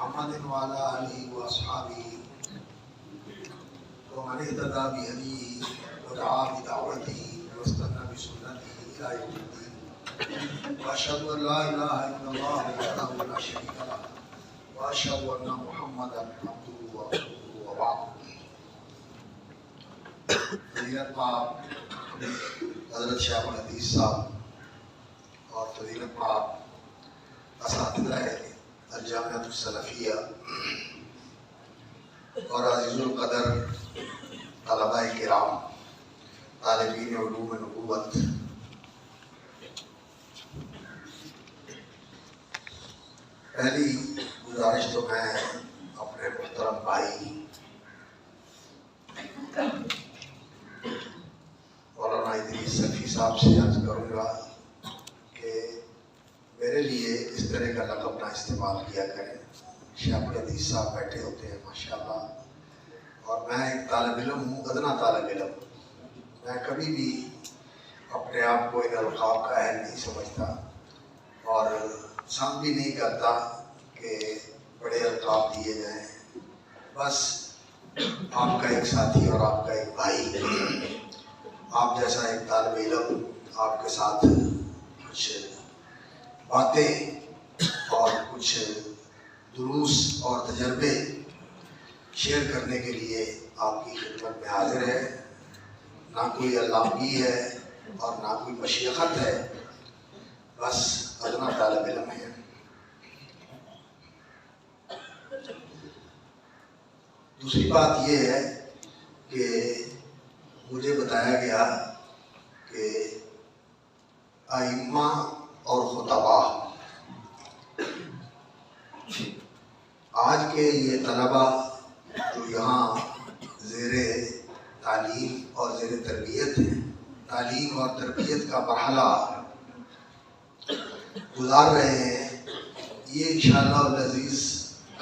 محمد وعلى آله وأصحابه ومن اهتدى بهديه ودعا بدعوته واستنى بسنته إلى يوم الدين وأشهد أن لا إله إلا الله وحده لا شريك له وأشهد أن محمدا عبده ورسوله وبعد. فضیلت پاک حضرت شیخ الحدیث صاحب اور فضیلت پاک اساتذہ الجامعۃ السلفیہ اور عزیز القدر طلباء کرام، طالبین علوم نبوت، پہلی گزارش تو میں اپنے محترم بھائی مولانا ادریس سلفی صاحب سے عرض کروں گا کہ میرے لیے اس طرح کا لقب نہ استعمال کیا کریں. شیخ الحدیث صاحب بیٹھے ہوتے ہیں ماشاءاللہ، اور میں ایک طالب علم ہوں، ادنا طالب علم. میں کبھی بھی اپنے آپ کو ان القاب کا اہل نہیں سمجھتا اور پسند بھی نہیں کرتا کہ بڑے القاب دیے جائیں. بس آپ کا ایک ساتھی اور آپ کا ایک بھائی، آپ جیسا ایک طالب علم آپ کے ساتھ کچھ باتیں اور کچھ دروس اور تجربے شیئر کرنے کے لیے آپ کی خدمت میں حاضر ہے. نہ کوئی علامگی ہے اور نہ کوئی مشیخت ہے، بس ادنا طالب علم ہے. دوسری بات یہ ہے کہ مجھے بتایا گیا کہ ائمہ اور خطباء، آج کے یہ طلباء جو یہاں زیر تعلیم اور زیر تربیت ہیں، تعلیم اور تربیت کا مرحلہ گزار رہے ہیں، یہ انشاءاللہ العزیز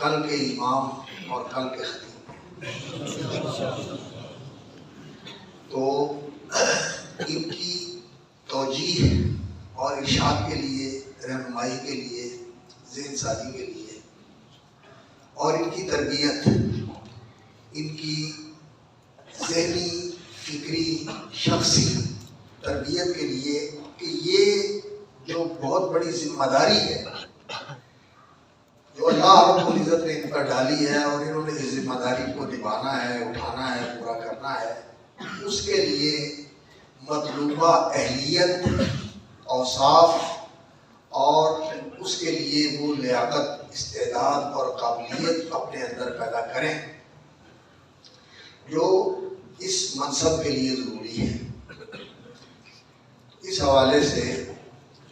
کل کے امام اور کل کے خطیب. تو ان کی توجیہ اور ارشاد کے لیے، رہنمائی کے لیے، ذہن سازی کے لیے اور ان کی تربیت، ان کی ذہنی، فکری، شخصی تربیت کے لیے کہ یہ جو بہت بڑی ذمہ داری ہے جو اللہ رب العزت نے ان پر ڈالی ہے اور انہوں نے اس ذمہ داری کو نبھانا ہے، اٹھانا ہے، پورا کرنا ہے، اس کے لیے مطلوبہ اہلیت، اوصاف اور اس کے لیے وہ لیاقت، استعداد اور قابلیت اپنے اندر پیدا کریں جو اس منصب کے لیے ضروری ہے. اس حوالے سے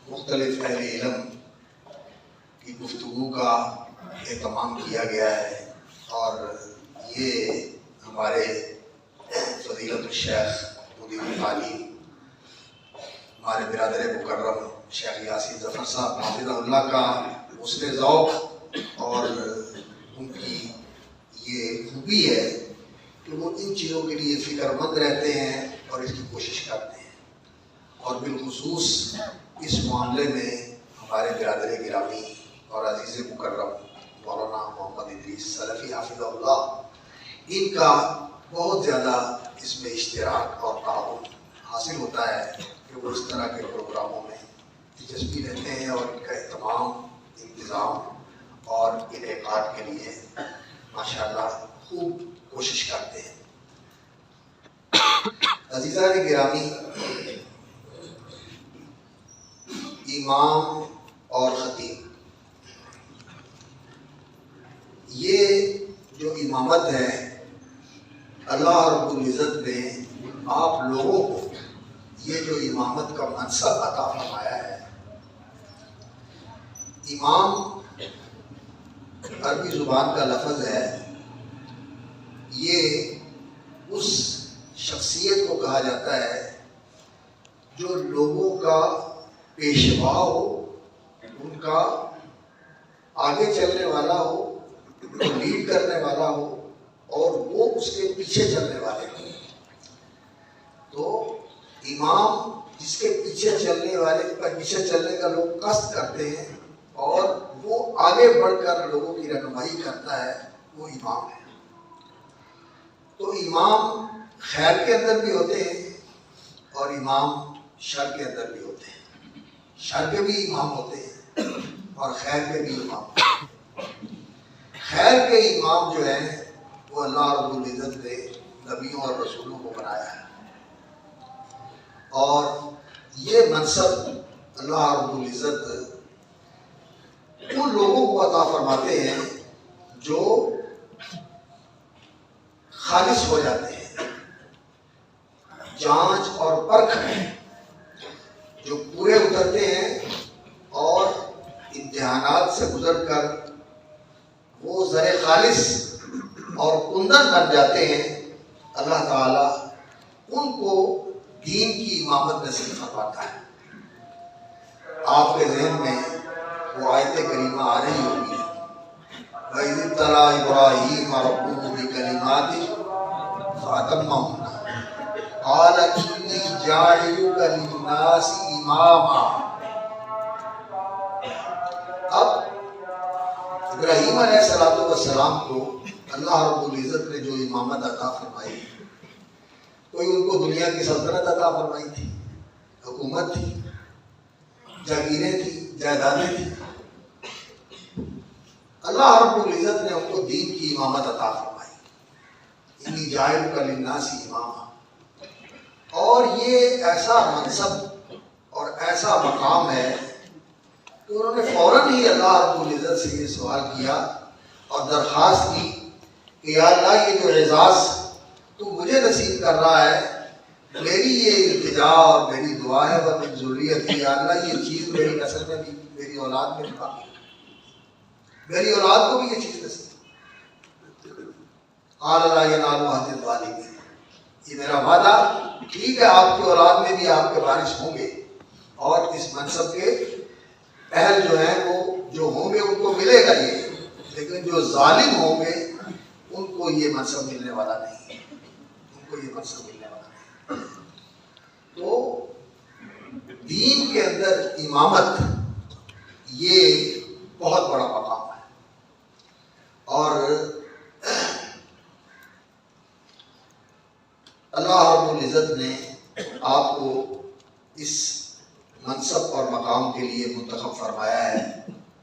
مختلف اہل علم کی گفتگو کا اہتمام کیا گیا ہے اور یہ ہمارے فضیلت الشیخ مدیر تعلیم ہمارے برادر مکرم شیخ یاسین ظفر صاحب حافظہ اللہ کا حسن ذوق اور ان کی یہ خوبی ہے کہ وہ ان چیزوں کے لیے فکر مند رہتے ہیں اور اس کی کوشش کرتے ہیں. اور بالخصوص اس معاملے میں ہمارے برادر گرامی اور عزیز مکرم مولانا محمد ادریس سلفی حافظہ اللہ، ان کا بہت زیادہ اس میں اشتراک اور تعاون حاصل ہوتا ہے کہ وہ اس طرح کے پروگراموں میں دلچسپی لیتے ہیں اور ان کا اہتمام، انتظام اور انعقاد کے لیے ماشاءاللہ خوب کوشش کرتے ہیں. عزیزان گرامی، امام اور خطیب، یہ جو امامت ہے اللہ رب العزت نے آپ لوگوں کو یہ جو امامت کا منصب عطا فرمایا ہے. امام عربی زبان کا لفظ ہے، یہ اس شخصیت کو کہا جاتا ہے جو لوگوں کا پیشوا ہو، ان کا آگے چلنے والا ہو، لیڈ کرنے والا ہو اور وہ اس کے پیچھے چلنے والے ہوں. تو امام جس کے پیچھے چلنے والے، پیچھے چلنے کا لوگ قصد کرتے ہیں اور وہ آگے بڑھ کر لوگوں کی رہنمائی کرتا ہے وہ امام ہے۔ تو امام خیر کے اندر بھی ہوتے ہیں اور امام شر کے اندر بھی ہوتے ہیں، شر کے بھی امام ہوتے ہیں اور خیر کے بھی امام ہوتے ہیں۔ خیر کے امام جو ہیں وہ اللہ رب العزت نے نبیوں اور رسولوں کو بنایا ہے، اور یہ منصب اللہ رب العزت ان لوگوں کو عطا فرماتے ہیں جو خالص ہو جاتے ہیں، جانچ اور پرکھ میں جو پورے اترتے ہیں اور امتحانات سے گزر کر وہ زر خالص اور کندن بن جاتے ہیں۔ اللہ تعالیٰ ان کو دین کی امامت نصیب فرماتا ہے۔ آپ کے ذہن میں وہ آیت کریمہ آ رہی ہوگی، وَإِذِ ابْتَلَىٰ إِبْرَاهِيمَ رَبُّهُ بِكَلِمَاتٍ فَأَتَمَّهُنَّ قَالَ إِنِّي جَاعِلُكَ لِلنَّاسِ إِمَامًا۔ اب ابراہیم علیہ السلام کو اللہ رب العزت نے جو امامت عطا فرمائی، کوئی ان کو دنیا کی سلطنت عطا فرمائی تھی، حکومت تھی، جاگیریں تھی، جائیدادیں تھی؟ اللہ رب العزت نے ان کو دین کی امامت عطا فرمائی، انی جاعلک للناس اماما۔ اور یہ ایسا منصب اور ایسا مقام ہے کہ انہوں نے فوراً ہی اللہ رب العزت سے یہ سوال کیا اور درخواست کی کہ یا اللہ یہ جو اعزاز تو مجھے نصیب کر رہا ہے، میری یہ التجا اور میری دعا ہے وَمِن ذُرِّيَّتِي، یا اللہ یہ چیز میری نسل میں بھی، میری اولاد میں بھی باقی، میری اولاد کو بھی یہ چیز نصیب۔ قَالَ لَا يَنَالُ عَهْدِ الظَّالِمِينَ، یہ میرا وعدہ ٹھیک ہے، آپ کی اولاد میں بھی آپ کے وارث ہوں گے اور اس منصب کے اہل جو ہیں وہ جو ہوں گے ان کو ملے گا یہ، لیکن جو ظالم ہوں گے ان کو یہ منصب ملنے والا نہیں ہے، ان کو یہ منصب ملنے والا نہیں۔ تو دین کے اندر امامت یہ بہت بڑا مقام ہے، اور اللہ رب العزت نے آپ کو اس منصب اور مقام کے لیے منتخب فرمایا ہے۔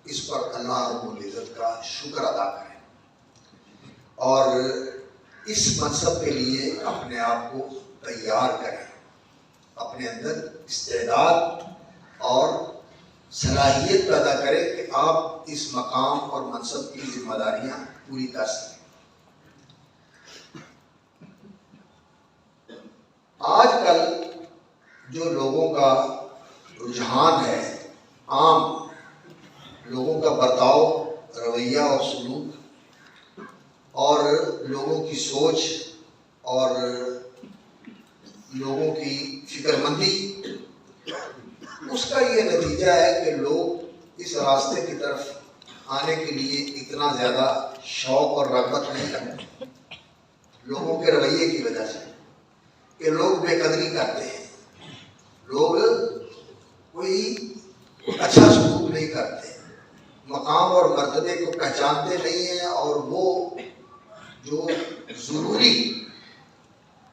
اس پر اللہ رب العزت کا شکر ادا کریں اور اس منصب کے لیے اپنے آپ کو تیار کریں، اپنے اندر استعداد اور صلاحیت پیدا کریں کہ آپ اس مقام اور منصب کی ذمہ داریاں پوری کر سکیں۔ آج کل جو لوگوں کا رجحان ہے، عام لوگوں کا برتاؤ، رویہ اور سلوک اور لوگوں کی سوچ اور لوگوں کی فکر مندی، اس کا یہ نتیجہ ہے کہ لوگ اس راستے کی طرف آنے کے لیے اتنا زیادہ شوق اور رغبت نہیں رکھتے، لوگوں کے رویے کی وجہ سے، کہ لوگ بے قدری کرتے ہیں، لوگ کوئی اچھا سلوک نہیں کرتے، مقام اور مرتبے کو پہچانتے نہیں ہیں، اور وہ جو ضروری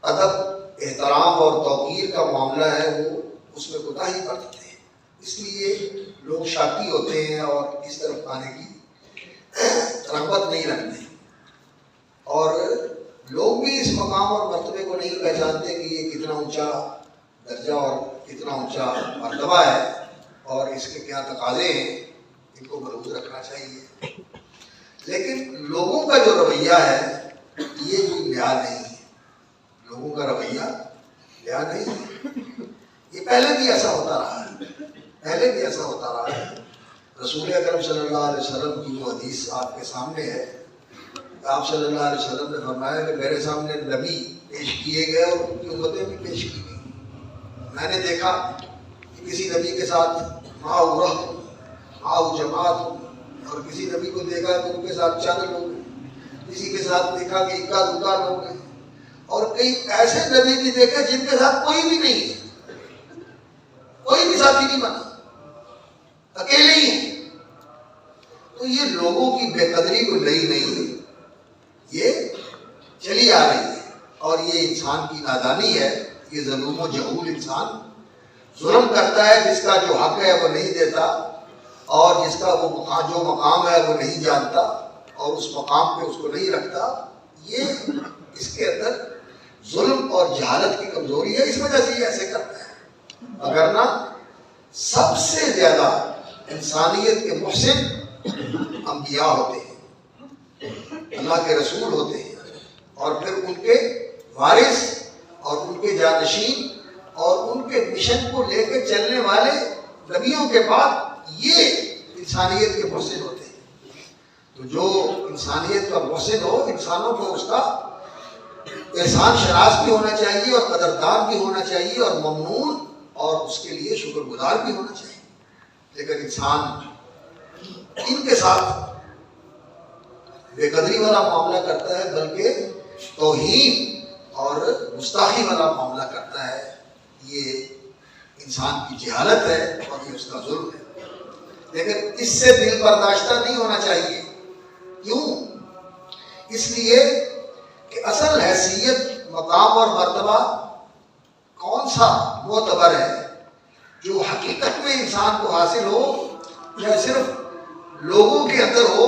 ادب، احترام اور توقیر کا معاملہ ہے وہ اس میں کوتاہی برتتے ہیں۔ اس لیے لوگ شاکی ہوتے ہیں اور اس طرف آنے کی رغبت نہیں رکھتے، اور لوگ بھی اس مقام اور مرتبے کو نہیں پہچانتے کہ یہ کتنا اونچا درجہ اور کتنا اونچا مرتبہ ہے اور اس کے کیا تقاضے ہیں، ان کو ملحوظ رکھنا چاہیے۔ لیکن لوگوں کا جو رویہ ہے یہ کوئی لحاظ نہیں ہے، لوگوں کا رویہ لحاظ نہیں ہے، یہ پہلے بھی ایسا ہوتا رہا ہے، پہلے بھی ایسا ہوتا رہا ہے۔ رسول اکرم صلی اللہ علیہ وسلم کی وہ حدیث آپ کے سامنے ہے، آپ صلی اللہ علیہ وسلم نے فرمایا کہ میرے سامنے نبی پیش کیے گئے اور ان کی امتیں بھی پیش کی گئی، میں نے دیکھا کہ کسی نبی کے ساتھ ماؤ رہت ماؤ جماعت، اور کسی نبی کو دیکھا کہ ان کے ساتھ چند لوگ ہیں، کسی کے ساتھ دیکھا کہ اکا دکا لوگ ہیں، اور کئی ایسے نبی بھی دیکھے جن کے ساتھ کوئی بھی نہیں ہے، کوئی بھی ساتھی نہیں بنا، اکیلے ہی ہیں۔ تو یہ لوگوں کی بے قدری کوئی نئی نہیں ہے، یہ چلی آ رہی ہے، اور یہ انسان کی نادانی ہے. یہ ظلم و جہول انسان ظلم کرتا ہے، جس کا جو حق ہے وہ نہیں دیتا، اور جس کا وہ جو مقام ہے وہ نہیں جانتا، اور اس مقام پہ اس کو نہیں رکھتا. یہ اس کے اندر ظلم اور جہالت کی کمزوری ہے، اس وجہ سے یہ ایسے کرتا ہے. اگر نہ سب سے زیادہ انسانیت کے محسن انبیاء ہوتے ہیں، اللہ کے رسول ہوتے ہیں، اور پھر ان کے وارث اور ان کے جانشین اور ان کے مشن کو لے کے چلنے والے نبیوں کے بعد یہ انسانیت کے محسن ہوتے ہیں. تو جو انسانیت کا محسن ہو، انسانوں کو اس کا احسان شناس بھی ہونا چاہیے، اور قدردان بھی ہونا چاہیے، اور ممنون اور اس کے لیے شکر گزار بھی ہونا چاہیے. لیکن انسان ان کے ساتھ بے قدری والا معاملہ کرتا ہے، بلکہ توہین اور گستاخی والا معاملہ کرتا ہے. یہ انسان کی جہالت ہے اور یہ اس کا ظلم ہے. لیکن اس سے دل برداشتہ نہیں ہونا چاہیے. کیوں؟ اس لیے کہ اصل حیثیت، مقام اور مرتبہ کون سا معتبر ہے، جو حقیقت میں انسان کو حاصل ہو، یا صرف لوگوں کے اندر ہو.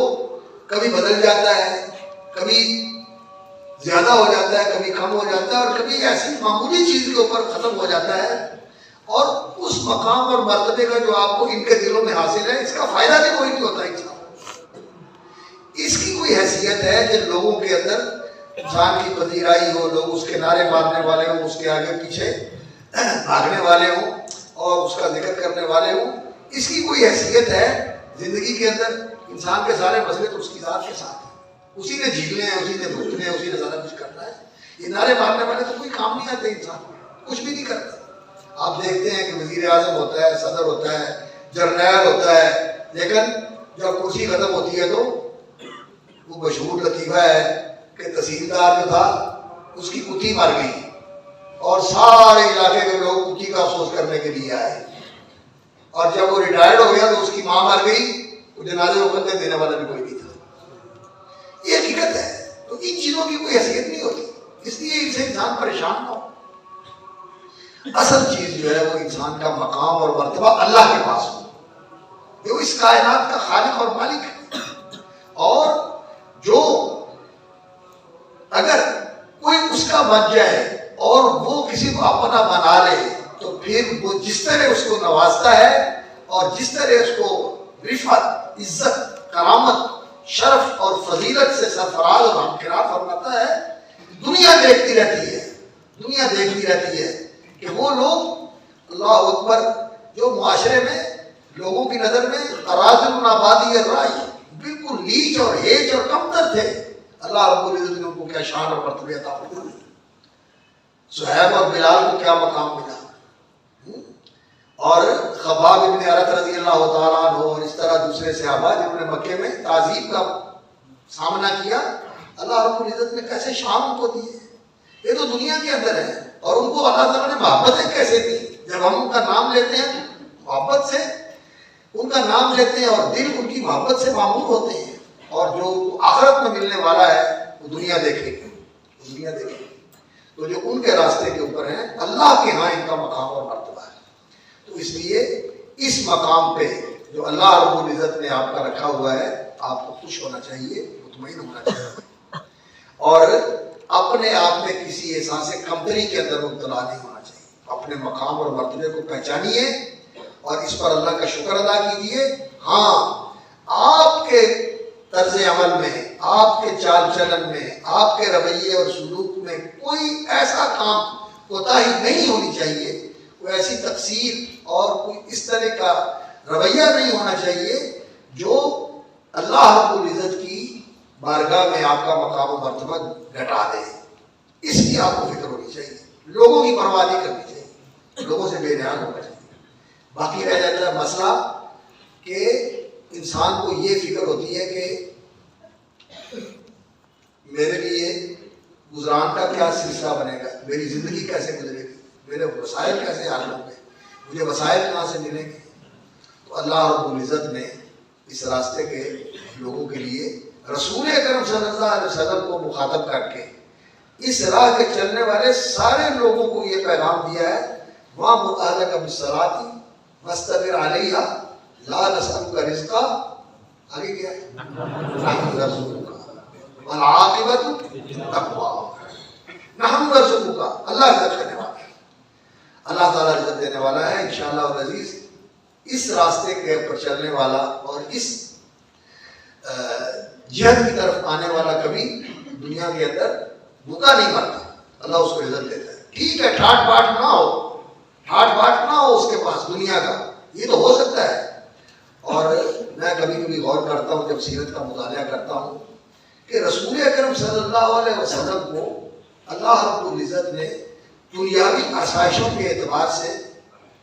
کبھی بدل جاتا ہے، کبھی زیادہ ہو جاتا ہے، کبھی کم ہو جاتا ہے، اور کبھی ایسی معمولی چیز کے اوپر ختم ہو جاتا ہے. اور اس مقام اور مرتبے کا جو آپ کو ان کے دلوں میں حاصل ہے، اس کا فائدہ بھی کوئی نہیں ہوتا انسان. اس کی کوئی حیثیت ہے کہ لوگوں کے اندر انسان کی پذیرائی ہو، لوگ اس کے نعرے مارنے والے ہوں، اس کے آگے پیچھے بھاگنے والے ہوں، اور اس کا ذکر کرنے والے ہوں. اس کی کوئی حیثیت ہے زندگی کے اندر؟ انسان کے سارے مسئلے تو اس کی ذات کے ساتھ ہیں، اسی نے جھیلنے ہیں، اسی نے بھگتنے ہیں، اسی نے سارا کچھ کرنا ہے. یہ نعرے مارنے والے تو کوئی کام نہیں آتے، انسان کچھ بھی نہیں کرتا. آپ دیکھتے ہیں کہ وزیر اعظم ہوتا ہے، صدر ہوتا ہے، جرنیل ہوتا ہے، لیکن جب کرسی ختم ہوتی ہے تو وہ مشہور لطیفہ ہے کہ تحصیلدار جو تھا اس کی کتی مر گئی، اور سارے علاقے کے لوگ کتی کا افسوس کرنے کے لیے آئے. اور جب وہ ریٹائرڈ ہو گیا تو اس کی ماں مر گئی، وہ جنازے کو بندے دینے والا بھی کوئی نہیں تھا. یہ حقیقت ہے. تو ان چیزوں کی کوئی حیثیت نہیں ہوتی، اس لیے ان سے انسان پریشان نہ ہو. اصل چیز جو ہے وہ انسان کا مقام اور مرتبہ اللہ کے پاس ہو، جو اس کائنات کا خالق اور مالک ہے. اور جو اگر کوئی اس کا بن جائے اور وہ کسی کو اپنا بنا لے، تو پھر وہ جس طرح اس کو نوازتا ہے، اور جس طرح اس کو رفعت، عزت، کرامت، شرف اور فضیلت سے سرفراز اور ہمکنار فرماتا ہے، دنیا دیکھتی رہتی ہے. دنیا دیکھتی رہتی ہے کہ وہ لوگ، اللہ اکبر، جو معاشرے میں لوگوں کی نظر میں اراذل آبادی الرائی، بالکل لیچ اور ہیچ اور کمتر تھے، اللہ رب العزت نے ان کو کیا شان اور مرتبہ عطا فرمایا. صہیب اور بلال کو کیا مقام ملا، اور خباب ابن ارت رضی اللہ تعالیٰ عنہ، اور اس طرح دوسرے صحابہ جنہوں نے مکے میں تعذیب کا سامنا کیا، اللہ رب العزت نے کیسے شان ان کو دیے. یہ تو دنیا کے اندر ہے. اور ان کو اللہ تعالیٰ نے محبتیں کیسے دی. جب ہم ان کا نام لیتے ہیں محبت سے ان کا نام لیتے ہیں، اور دل ان کی محبت سے معمور ہوتے ہیں. اور جو آخرت میں ملنے والا ہے وہ دنیا دیکھے گی، دنیا دیکھے گی. تو جو ان کے راستے کے اوپر ہیں، اللہ کے ہاں ان کا مقام اور مرتبہ ہے. تو اس لیے اس مقام پہ جو اللہ رب العزت نے آپ کا رکھا ہوا ہے، آپ کو خوش ہونا چاہیے، مطمئن ہونا چاہیے، اور اپنے آپ میں کسی احساس کمتری کے اندر مبتلا نہیں ہونا چاہیے. اپنے مقام اور مرتبے کو پہچانیے اور اس پر اللہ کا شکر ادا کیجیے. ہاں، آپ کے طرز عمل میں، آپ کے چال چلن میں، آپ کے رویے اور سلوک میں کوئی ایسا کام کوتاہی نہیں ہونی چاہیے، کوئی ایسی تقصیر اور کوئی اس طرح کا رویہ نہیں ہونا چاہیے جو اللہ رب العزت کی بارگاہ میں آپ کا مقام و مرتبہ گھٹا دے. اس کی آپ کو فکر ہونی چاہیے. لوگوں کی پرواہ نہیں کرنی چاہیے، لوگوں سے بے نیاز ہونا چاہیے. باقی رہ جاتا ہے مسئلہ کہ انسان کو یہ فکر ہوتی ہے کہ میرے لیے گزران کا کیا سلسلہ بنے گا، میری زندگی کیسے گزرے گی، میرے وسائل کیسے حل ہوں گے، مجھے وسائل کہاں سے ملیں گے. تو اللہ رب العزت نے اس راستے کے لوگوں کے لیے رسول اکرم صلی اللہ علیہ وسلم کو مخاطب کر کے اس راہ کے چلنے والے سارے لوگوں کو یہ پیغام دیا ہے، وہاں متعلق بالصلاۃ واستبر علیہا لا نسألک رزقا، آگے کیا ہے نحن نرزقک والعاقبۃ للتقوی، نحن نرزقک، اللہ رزق دینے والا ہے، اللہ تعالیٰ رزق دینے والا ہے انشاءاللہ العزیز۔ اس راستے کے اوپر چلنے والا اور اس جہد کی طرف آنے والا کبھی دنیا کے اندر بھوکا نہیں مرتا، اللہ اس کو عزت دیتا ہے۔ ٹھیک ہے ٹھاٹ باٹ نہ ہو، ٹھاٹ باٹ نہ ہو اس کے پاس دنیا کا، یہ تو ہو سکتا ہے۔ اور میں کبھی کبھی غور کرتا ہوں جب سیرت کا مطالعہ کرتا ہوں کہ رسول اکرم صلی اللہ علیہ وسلم کو اللہ رب العزت نے دنیاوی آسائشوں کے اعتبار سے،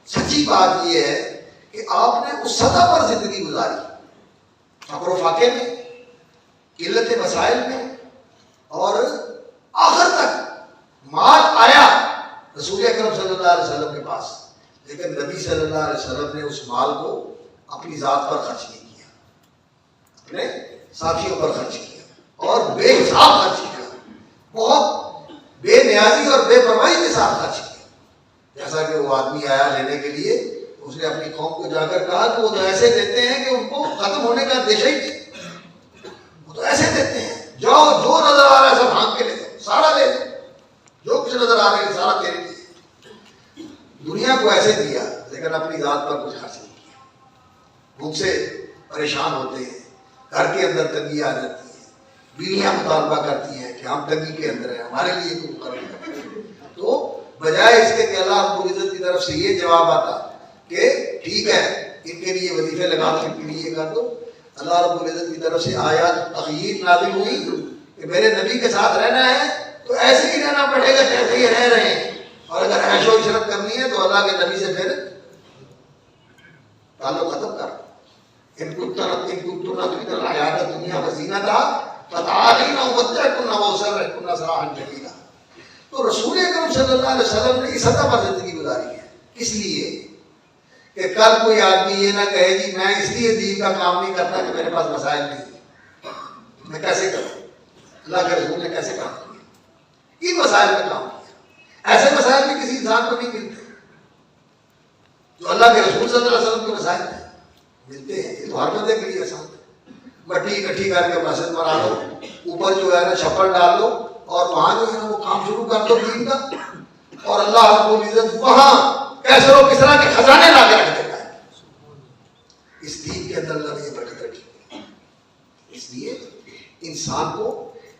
سچی بات یہ ہے کہ آپ نے اس سطح پر زندگی گزاری، فقر و فاقے میں، قلت مسائل میں، اور آخر تک مال آیا رسول اکرم صلی اللہ علیہ وسلم کے پاس، لیکن نبی صلی اللہ علیہ وسلم نے اس مال کو اپنی ذات پر خرچ نہیں کیا، اپنے ساتھیوں پر خرچ کیا اور بے حساب خرچ کیا، بہت بے نیازی اور بے پرواہی کے ساتھ خرچ کیا۔ جیسا کہ وہ آدمی آیا لینے کے لیے، اس نے اپنی قوم کو جا کر کہا کہ وہ تو ایسے دیتے ہیں کہ ان کو ختم ہونے کا اندیشہ ہی نہیں، وہ تو ایسے دیتے ہیں، جاؤ جو نظر آ رہا ہے سب بھانگ کے لے جاؤ، سارا لے جاؤ، جو کچھ نظر آ رہا ہے سارا تیرے لیے۔ دنیا کو ایسے دیا لیکن اپنی ذات پر کچھ خرچ نہیں کیا۔ بھوک سے پریشان ہوتے ہیں، گھر کے اندر تنگی آ جاتی ہے، بیویاں مطالبہ کرتی ہیں کہ ہم تنگی کے اندر ہیں، ہمارے لیے کوئی کرو، تو بجائے اس کے کہ اللہ رب العزت کی طرف سے یہ جواب آتا کہ ٹھیک ہے ان کے لیے وظیفے لگا دو، ان کے لیے یہ کر دو، اللہ رب العزت کی طرف سے آیات تغییر نازل ہوئی کہ میرے نبی کے ساتھ رہنا ہے تو ایسے ہی رہنا پڑے گا جیسے ہی رہ رہے ہیں، اور اگر عیش و عشرت کرنی ہے تو اللہ کے نبی سے پھر تعلق ختم کر۔ ان کنتن تريدن الحیاۃ الدنیا وزینتها فتعالین امتعکن واسرحکن سراحا جمیلا۔ تو رسول اکرم صلی اللہ علیہ وسلم نے اس سطح پر زندگی گزاری ہے، اس لیے کہ کل کوئی آدمی یہ نہ کہے جی میں اس لیے دین کا کام نہیں کرتا کہ میرے پاس مسائل نہیں، میں کیسے کروں؟ اللہ کے رسول نے کیسے کام کیا؟ ان مسائل میں کام کیا، ایسے مسائل بھی کسی انسان کو نہیں ملتے جو اللہ کے رسول صلی اللہ علیہ وسلم کے مسائل ہیں، ملتے ہیں۔ یہ تو ہر بندے کے لیے آسان ہے، مٹی اکٹھی کر کے مسجد بنا لو، اوپر جو ہے نا چھپر ڈال لو اور وہاں جو ہے نا وہ کام شروع کر دو دین کا، اور اللہ رب العزت وہاں کیسر و کسرا کے خزانے لا کے رکھ دیتا ہے۔ اس دین کے اندر اللہ نے یہ برکت رکھی ہے، اس لیے انسان کو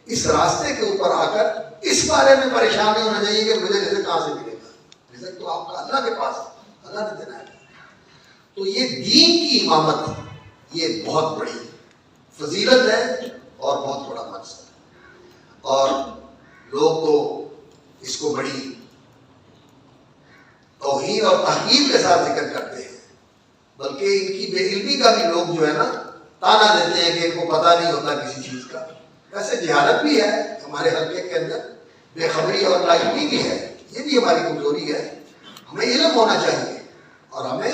اس راستے کے اوپر آ کر اس بارے میں پریشان نہیں ہونا چاہیے کہ مجھے رزق کہاں سے ملے گا، رزق تو آپ کا اللہ کے پاس ہے، اللہ نے دینا ہے۔ تو یہ دین کی امامت یہ بہت بڑی فضیلت ہے اور بہت بڑا مقصد ہے، اور لوگ تو اس کو بڑی توہین اور تحقیر کے ساتھ ذکر کرتے ہیں، بلکہ ان کی بے علمی کا بھی لوگ جو ہے نا تانا دیتے ہیں کہ ان کو پتہ نہیں ہوتا کسی چیز کا۔ ویسے جہالت بھی ہے ہمارے حلقے کے اندر، بے خبری اور لا علمی بھی ہے، یہ بھی ہماری کمزوری ہے۔ ہمیں علم ہونا چاہیے اور ہمیں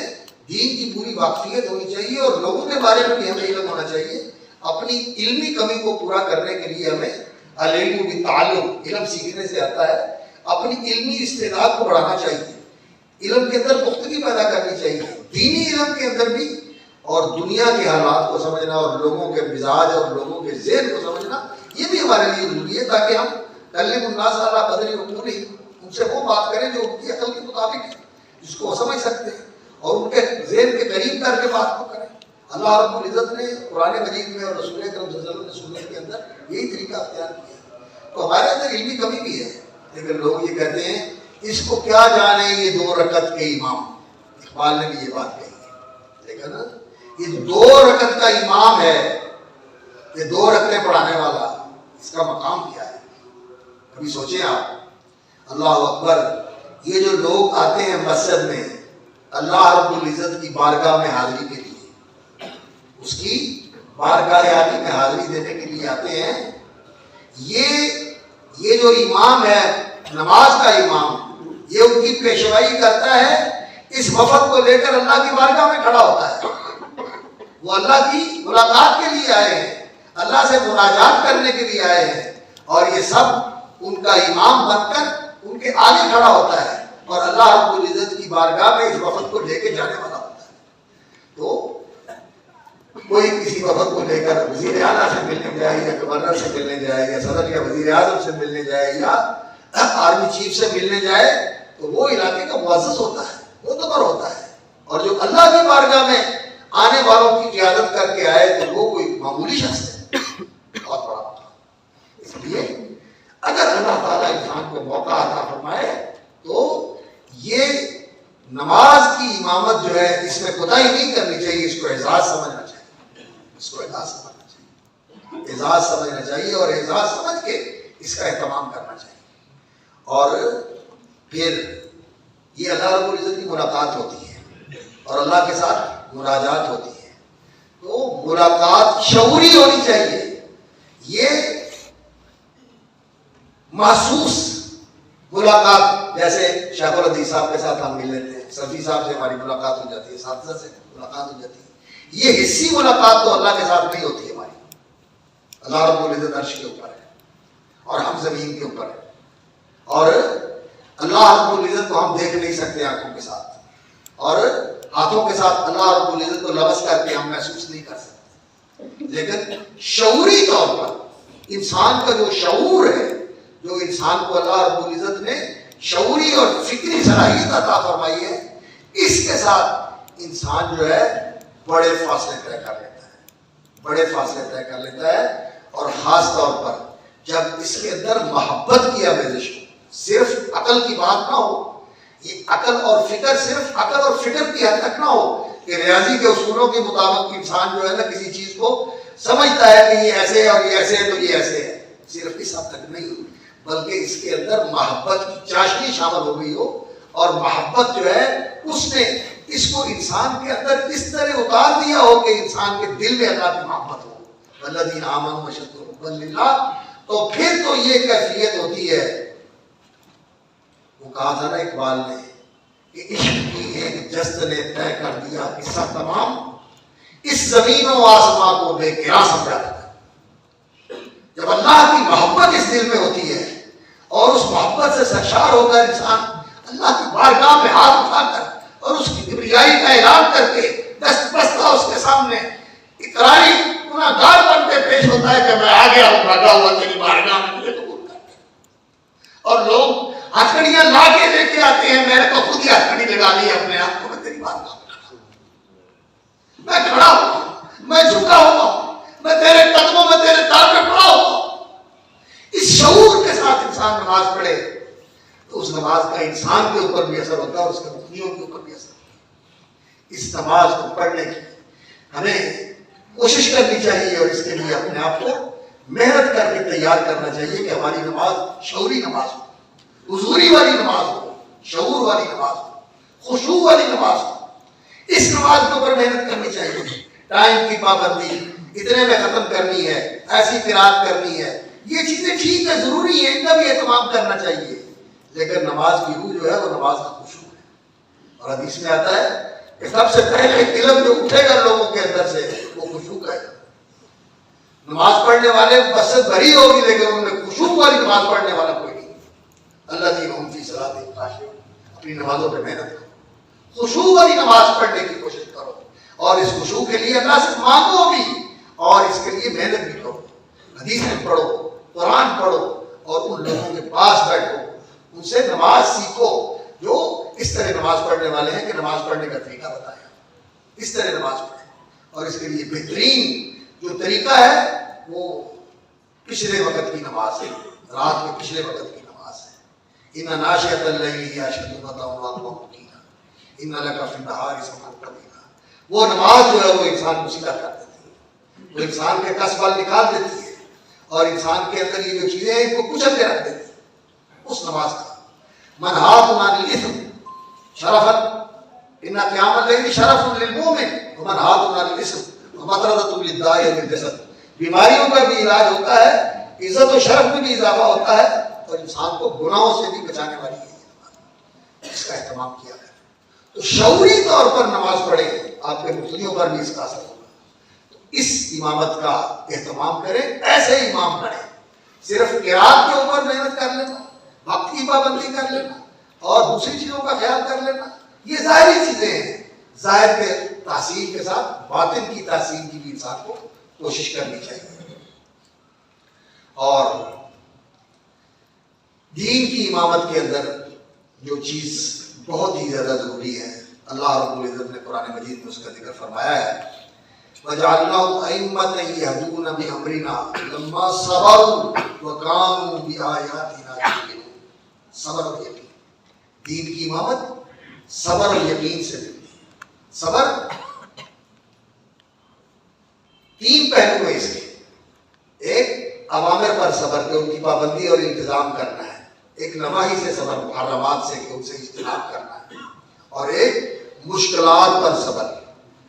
دین کی پوری واقفیت ہونی چاہیے، اور لوگوں کے بارے میں بھی ہمیں علم ہونا چاہیے۔ اپنی علمی کمی کو پورا کرنے کے لیے ہمیں العلم بالتعلم، علم سیکھنے سے آتا ہے، اپنی علمی استعداد کو بڑھانا چاہیے، علم کے اندر پختگی پیدا کرنی چاہیے، دینی علم کے اندر بھی، اور دنیا کے حالات کو سمجھنا اور لوگوں کے مزاج اور لوگوں کے ذہن کو سمجھنا یہ بھی ہمارے لیے ضروری ہے، تاکہ ہم کلم الناس علی قدر عقولہم، ان سے وہ بات کریں جو ان کی عقل کے مطابق ہے، جس کو وہ سمجھ سکتے ہیں، اور ان کے ذہن کے قریب کر کے بات کو کریں۔ اللہ رب العزت نے قرآن مجید میں اور رسول اکرم صلی اللہ علیہ وسلم نے سنت کے اندر یہی طریقہ اختیار کیا۔ تو ہمارے اندر علمی کمی بھی ہے، لیکن لوگ یہ کہتے ہیں اس کو کیا جانے یہ 2 رکعت کے امام، اقبال نے بھی یہ بات کہی ہے، لیکن یہ 2 رکعت کا امام ہے، یہ 2 رکعتیں پڑھانے والا، اس کا مقام کیا ہے؟ کبھی سوچیں آپ۔ اللہ اکبر، یہ جو لوگ آتے ہیں مسجد میں اللہ رب العزت کی بارگاہ میں حاضری کے لیے، اس کی بارگاہ عالی میں حاضری دینے کے لیے آتے ہیں، یہ جو امام ہے نماز کا امام، یہ ان کی پیشوائی کرتا ہے، اس وفد کو لے کر اللہ کی بارگاہ میں کھڑا ہوتا ہے، وہ اللہ کی ملاقات کے لیے آئے ہیں، اللہ سے مناجات کرنے کے لیے آئے ہیں، اور یہ سب ان کا امام بن کر ان کے آگے کھڑا ہوتا ہے اور اللہ رب العزت کی بارگاہ میں اس وفد کو لے کے جانے والا ہوتا ہے۔ تو کوئی کسی وفد کو لے کر وزیر اعلیٰ سے ملنے جائے یا گورنر سے ملنے جائے یا صدر یا وزیر اعظم سے ملنے جائے یا آرمی چیف سے ملنے جائے تو وہ علاقے کا معزز ہوتا ہے، معتبر ہوتا ہے، اور جو اللہ کی بارگاہ میں آنے والوں کی قیادت کر کے آئے تو وہ کوئی معمولی شخص ہے، بہت بڑا ہوتا ہے۔ اس لیے اگر اللہ تعالیٰ انسان کو موقع عطا فرمائے تو یہ نماز کی امامت جو ہے اس میں کوتاہی نہیں کرنی چاہیے، اس کو اعزاز سمجھنا چاہیے، اس کو اعزاز سمجھنا چاہیے، اعزاز سمجھنا چاہیے اور اعزاز سمجھ کے اس کا اہتمام کرنا چاہیے۔ اور پھر یہ اللہ رب العزت کی ملاقات ہوتی ہے اور اللہ کے ساتھ مناجات ہوتی ہے، تو ملاقات شعوری ہونی چاہیے، یہ محسوس ملاقات، جیسے شیخ الحدیث صاحب کے ساتھ ہم مل لیتے ہیں، صفی صاحب سے ہماری ملاقات ہو جاتی ہے، اساتذہ سے ملاقات ہو جاتی ہے، یہ حصی ملاقات تو اللہ کے ساتھ نہیں ہوتی ہے ہماری۔ اللہ رب العزت عرش کے اوپر ہے اور ہم زمین کے اوپر ہے، اور اللہ رب العزت کو ہم دیکھ نہیں سکتے آنکھوں کے ساتھ، اور ہاتھوں کے ساتھ اللہ رب العزت کو لمس کر کے ہم محسوس نہیں کر سکتے، لیکن شعوری طور پر انسان کا جو شعور ہے، جو انسان کو اللہ رب العزت نے شعوری اور فکری صلاحیت عطا فرمائی ہے، اس کے ساتھ انسان جو ہے بڑے فاصلے طے کر لیتا ہے، بڑے فاصلے طے کر لیتا ہے، اور خاص طور پر جب اس کے اندر محبت کی آمیزش ہو، صرف عقل کی بات نہ ہو، یہ عقل اور فکر صرف عقل اور فکر کی حد تک نہ ہو کہ ریاضی کے اصولوں کے مطابق انسان جو ہے نا کسی چیز کو سمجھتا ہے کہ یہ ایسے ہے اور یہ ایسے ہے تو یہ ایسے ہے، صرف اس حد تک نہیں، بلکہ اس کے اندر محبت کی چاشنی شامل ہو گئی ہو، اور محبت جو ہے اس نے اس کو انسان کے اندر اس طرح اتار دیا ہو کہ انسان کے دل میں اللہ کی محبت ہو، والذین آمنوا اشد حبا للہ، تو پھر تو یہ کیفیت ہوتی ہے۔ وہ کہا تھا نا اقبال نے کہ عشق کی ایک جست نے طے کر دیا قصہ تمام، اس زمین و آسماں کو بے کرا سمجھا تھا۔ جب اللہ کی محبت اس دل میں ہوتی ہے اور اس محبت سے سرشار ہو کر انسان اللہ کی بارگاہ میں ہاتھ اٹھا کر اور اس کی کبریائی کا اعلان کر کے دست بستہ اس کے سامنے اقراری گناہ گار بن کے پیش ہوتا ہے کہ میں آ گیا ہوں بھاگا ہوا تیری بارگاہ میں، مجھے قبول کر دے، اور لوگ ہتھکڑیاں لا کے لے کے آتے ہیں، میں نے تو خود ہی ہتھکڑی لگا لی اپنے آپ کو، میں تیری بارگاہ میں کھڑا ہوں، میں جھکا ہوا ہوں، میں تیرے قدموں میں تیرے دار پہ پڑا ہوا ہوں۔ اس شعور کے ساتھ انسان نماز پڑھے تو اس نماز کا انسان کے اوپر بھی اثر ہوتا ہے اور اس کے مخلوقوں کے اوپر بھی اثر ہوتا ہے۔ اس نماز کو پڑھنے کی ہمیں کوشش کرنی چاہیے اور اس کے لیے اپنے آپ کو محنت کر کے تیار کرنا چاہیے کہ ہماری نماز شعوری نماز ہو، حضوری والی نماز ہو، شعور والی نماز ہو، خشوع والی نماز ہو۔ اس نماز کے اوپر محنت کرنی چاہیے، ٹائم کی پابندی، اتنے میں ختم کرنی ہے، ایسی قرات کرنی ہے، یہ چیزیں ٹھیک ہے، ضروری ہے، ان کا بھی اہتمام کرنا چاہیے، لیکن نماز کی روح جو ہے وہ نماز کا خشوع ہے، اور حدیث میں آتا ہے کہ سب سے پہلے علم جو اٹھے گا لوگوں کے اندر سے وہ خشوع کا ہے۔ نماز پڑھنے والے بس بھری ہوگی لیکن ان میں خشوع والی نماز پڑھنے والا کوئی نہیں۔ الذین هم فی صلاتہم خاشعون، اپنی نمازوں پہ محنت کرو، خشوع والی نماز پڑھنے کی کوشش کرو، اور اس خشوع کے لیے اللہ سے مانگو بھی اور اس کے لیے محنت بھی کرو، حدیثیں پڑھو، قرآن پڑھو، اور ان لوگوں کے پاس بیٹھو، ان سے نماز سیکھو جو اس طرح نماز پڑھنے والے ہیں کہ نماز پڑھنے کا طریقہ بتایا، اس طرح نماز پڑھیں، اور اس کے لیے بہترین جو طریقہ ہے وہ پچھلے وقت کی نماز ہے، رات کے پچھلے وقت کی نماز ہے۔ ان ناشئۃ اللیل ہی اشد وطئا واقوم قیلا ان لک فی النہار سبحا طویلا، وہ نماز جو ہے وہ انسان کو سیدھا کر دیتی ہے، وہ انسان کے کس بل نکال دیتی ہے، اور انسان کے اندر یہ جو چیزیں ہیں ان کو کچل کے رکھ دیتی ہے اس نماز کا۔ منہاکم عن الاثم شرفا ان قیام اللیل شرف للمؤمن ومنہاکم عن الاثم ومطردۃ للداء بالجسد، بیماریوں کا بھی علاج ہوتا ہے، عزت و شرف میں بھی اضافہ ہوتا ہے، اور انسان کو گناہوں سے بھی بچانے والی ہے، اس کا اہتمام کیا کریں۔ تو شعوری طور پر نماز پڑھیں، آپ کے مفتیوں پر بھی اس کا اثر ہوگا۔ تو اس امامت کا اہتمام کریں، ایسے امام بنیں۔ صرف قرات کے اوپر محنت کر لینا، وقت کی پابندی کر لینا اور دوسری چیزوں کا خیال کر لینا، یہ ظاہری چیزیں ہیں۔ ظاہر کے تحصیل کے ساتھ باطن کی تحصیل کی بھی انسان کو کوشش کرنی چاہیے۔ اور دین کی امامت کے اندر جو چیز بہت ہی زیادہ ضروری ہے، اللہ رب العزت نے قرآن مجید میں اس کا ذکر فرمایا ہے، وَجَعَلْنَاهُمْ أَئِمَّةً يَهْدُونَ بِأَمْرِنَا لَمَّا صَبَرُوا وَكَانُوا بِآيَاتِنَا يُوقِنُونَ۔ صبر اور یقین، دین کی امامت صبر اور یقین سے ملتی ہے۔ صبر تین پہلو ہیں اس کے، ایک اوامر پر صبر کہ ان کی پابندی اور انتظام کرنا ہے، ایک نواہی سے صبر، محرمات سے کہ ان سے اجتناب کرنا ہے، اور ایک مشکلات پر صبر،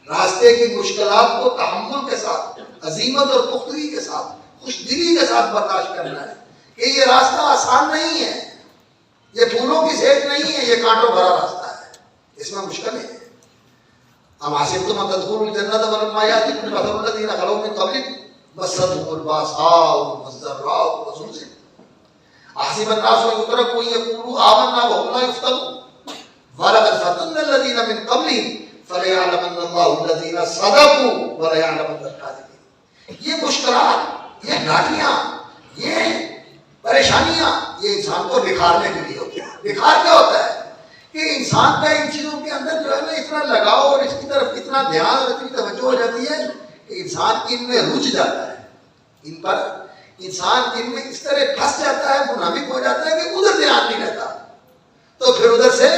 راستے کی مشکلات کو تحمل کے ساتھ، عزیمت اور پختگی کے ساتھ، خوش دلی کے ساتھ برداشت کرنا ہے کہ یہ راستہ آسان نہیں ہے، یہ پھولوں کی صحت نہیں ہے، یہ کانٹوں بھرا راستہ ہے، اس میں مشکل ہے۔ ام حسبتم ان تدخلوا الجنة ولما يأتكم مثل الذين خلوا من قبلكم مستهم البأساء والضراء وزلزلوا أحسب الناس أن يتركوا أن يقولوا آمنا وهم لا يفتنون ولقد فتنا الذين من قبلهم فليعلمن الله الذين صدقوا وليعلمن الكاذبين۔ یہ مشکلات، یہ گھاٹیاں، یہ پریشانیاں، یہ انسان کو نکھارنے کے لیے ہوتی ہیں۔ نکھار کیا ہوتا ہے کہ انسان کا ان چیزوں کے اندر جو ہے نا اتنا لگاؤ اور اس کی طرف اتنا دھیان اور اتنی توجہ ہو جاتی ہے کہ انسان ان میں رچ جاتا ہے، ان پر انسان ان میں اس طرح پھنس جاتا ہے، منہمک ہو جاتا ہے کہ ادھر دھیان نہیں رہتا، تو پھر ادھر سے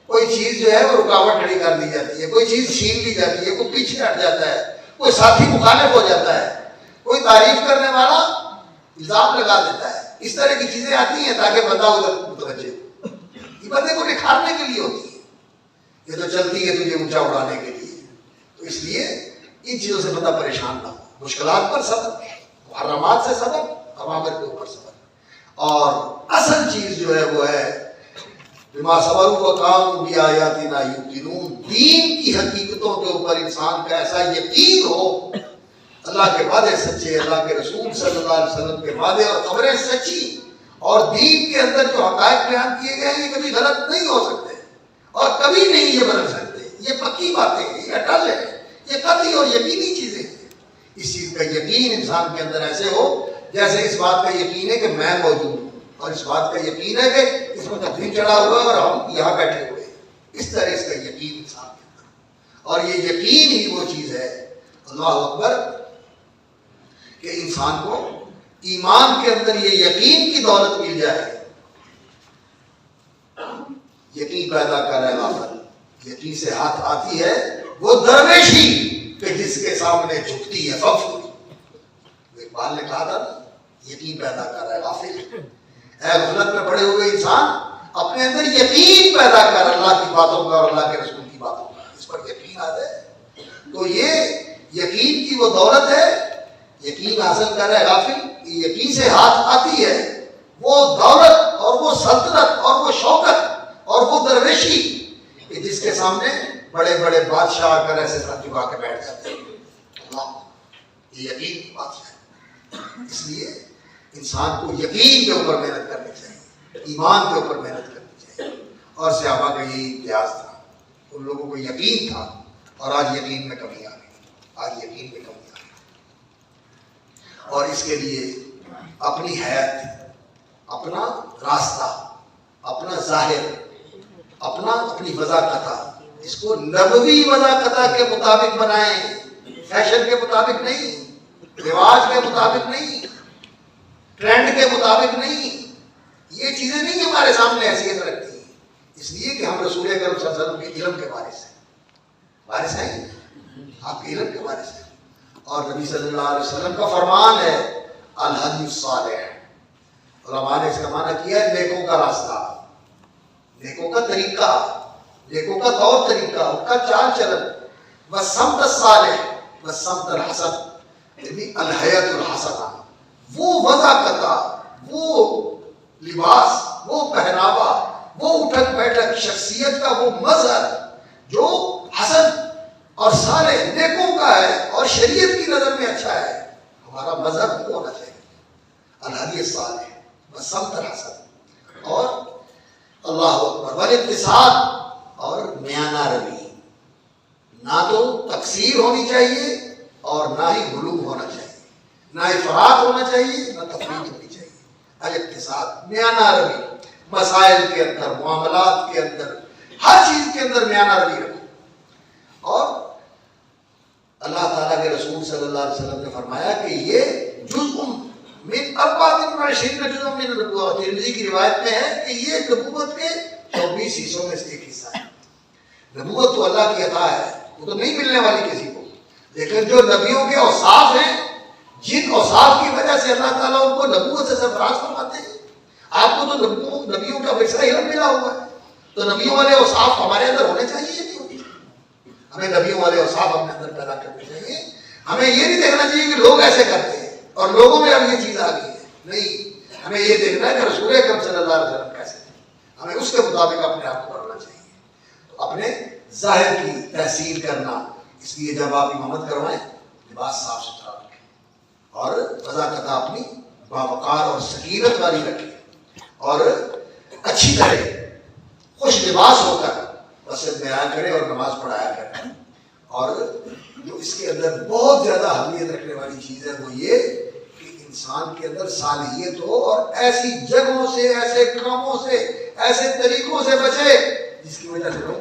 کوئی چیز جو ہے وہ رکاوٹ کھڑی کر دی جاتی ہے، کوئی چیز چھین لی جاتی ہے، کوئی پیچھے ہٹ جاتا ہے، کوئی ساتھی مخالف ہو جاتا ہے، کوئی تعریف کرنے والا الزام لگا دیتا ہے، اس طرح کی چیزیں آتی ہیں تاکہ بندہ ادھر متوجہ ہو۔ یہ بندے کو نکھارنے کے لیے ہوتی ہے، یہ تو چلتی ہے تجھے اونچا اڑانے کے لیے، تو اس لیے ان چیزوں سے بندہ پریشان نہ ہو۔ مشکلات پر صبر، محرمات سے صبر، اوامر کے اوپر صبر، اور اصل چیز جو ہے وہ ہے بما صبروا وكانوا بآياتنا يوقنون، دین کی حقیقتوں کے اوپر انسان کا ایسا یقین ہو، اللہ کے وعدے سچے، اللہ کے رسول صلی اللہ علیہ وسلم کے وعدے اور خبریں سچی، اور دین کے اندر جو حقائق بیان کیے گئے ہیں یہ کبھی غلط نہیں ہو سکتے اور کبھی نہیں یہ بدل سکتے، یہ پکی باتیں ہیں، یہ اٹل ہے، یہ قطعی اور یقینی چیزیں ہیں۔ اس چیز کا یقین انسان کے اندر ایسے ہو جیسے اس بات کا یقین ہے کہ میں موجود ہوں، اور اس بات کا یقین ہے کہ اس میں تقدیر چڑھا ہوا ہے اور ہم یہاں بیٹھے ہوئے ہیں، اس طرح اس کا یقین انسان کے اندر، اور یہ یقین ہی وہ چیز ہے، اللہ اکبر، کہ انسان کو ایمان کے اندر یہ یقین کی دولت مل جائے۔ یقین پیدا کر رہا ہے غافل، یقین سے ہاتھ آتی ہے وہ درویشی کہ جس کے سامنے جھکتی ہے ففوری۔ اقبال نے کہا تھا نا، یقین پیدا کر رہا ہے غافل، اے غفلت میں پڑے ہوئے انسان اپنے اندر یقین پیدا کر اللہ کی باتوں کا اور اللہ کے رسول کی باتوں کا، اس پر یقین آ جائے تو یہ یقین کی وہ دولت ہے، یقین حاصل کر رہا ہے غافل، یقین سے ہاتھ آتی ہے وہ دولت اور وہ سلطنت اور وہ شوکت اور وہ درویشی کہ جس کے سامنے بڑے بڑے بادشاہ آ کر ایسے سر جھکا کے بیٹھ جاتے ہیں۔ اللہ، یہ یقین کی بات ہے، اس لیے انسان کو یقین کے اوپر محنت کرنی چاہیے، ایمان کے اوپر محنت کرنی چاہیے، اور صحابہ کا یہی امتیاز تھا، ان لوگوں کو یقین تھا، اور آج یقین میں کمی آ گئی، آج یقین میں کمی آ گئی، اور اس کے لیے اپنی حیات، اپنا راستہ، اپنا ظاہر، اپنی وضاقتہ، اس کو نبوی وضاقتہ کے مطابق بنائیں، فیشن کے مطابق نہیں، رواج کے مطابق نہیں، ٹرینڈ کے مطابق نہیں، یہ چیزیں نہیں ہمارے سامنے حیثیت رکھتی ہیں، اس لیے کہ ہم رسول اکرم صلی اللہ علیہ وسلم کے علم کے وارث ہیں، وارث ہیں، آپ کے علم کے وارث ہیں، اور نبی صلی اللہ علیہ وسلم کا فرمان ہے الہدی الصالح، علماء نے اس کا معنی کیا ہے نیکوں کا راستہ، نیکوں کا طریقہ، نیکوں کا طور طریقہ، ان کا چال چلن، والسمت الصالح والسمت الحسن، یعنی الحیۃ الحسنہ، وہ وضاقتہ، وہ لباس، وہ پہناوا، وہ اٹھک بیٹھک، شخصیت کا وہ مظہر جو حسن اور صالح نیکوں کا ہے اور شریعت کی نظر میں اچھا ہے، ہمارا مذہب ہونا چاہیے الحدی الصالح والسمت الحسن اور اللہ اکبر والاتصال اور میانہ روی، نہ تو تقصیر ہونی چاہیے اور نہ ہی غلو ہونا چاہیے، نہ افراط ہونا چاہیے نہ تفریط ہونی چاہیے، الاتصال میانہ روی، مسائل کے اندر، معاملات کے اندر، ہر چیز کے اندر میانہ روی رکھو۔ اور اللہ تعالیٰ کے رسول صلی اللہ علیہ وسلم نے فرمایا کہ یہ جزء من 24 جزء من النبوۃ، ترمذی کی روایت میں ہے کہ یہ نبوت کے 24 حصوں میں سے ایک حصہ ہے۔ نبوت تو اللہ کی عطا ہے، وہ تو نہیں ملنے والی کسی کو، لیکن جو نبیوں کے اوصاف ہیں، جن اوصاف کی وجہ سے اللہ تعالیٰ ان کو نبوت سے سرفراز فرماتے ہیں۔ آپ کو تو نبیوں کا ورثہ علم ملا ہوا ہے، تو نبیوں والے اوصاف ہمارے اندر ہونے چاہیے یا نہیں ہونے چاہیے؟ ہمیں نبیوں والے اوصاف اپنے اندر پیدا کرنے چاہیے۔ ہمیں یہ نہیں دیکھنا چاہیے کہ لوگ ایسے کرتے ہیں اور لوگوں میں اب یہ چیز آ گئی ہے، نہیں، ہمیں یہ دیکھنا ہے کہ رسول اکرم صلی اللہ علیہ وسلم کیسے تھے، ہمیں اس کے مطابق اپنے آپ کو بڑھنا چاہیے۔ تو اپنے ظاہر کی تحسین کرنا، اس لیے جب آپ امامت کروائیں لباس صاف ستھرا رکھیں اور قضا اپنی باوقار اور سکینت والی رکھیں اور اچھی طرح خوش لباس ہو کر مسجد میں آیا کرے اور نماز پڑھایا کرے۔ اور جو اس کے اندر بہت زیادہ اہمیت رکھنے والی چیز ہے وہ یہ کہ انسان کے اندر صالحیت ہو اور ایسی جگہوں سے، ایسے کاموں سے، ایسے طریقوں سے بچے جس کی وجہ سے لوگ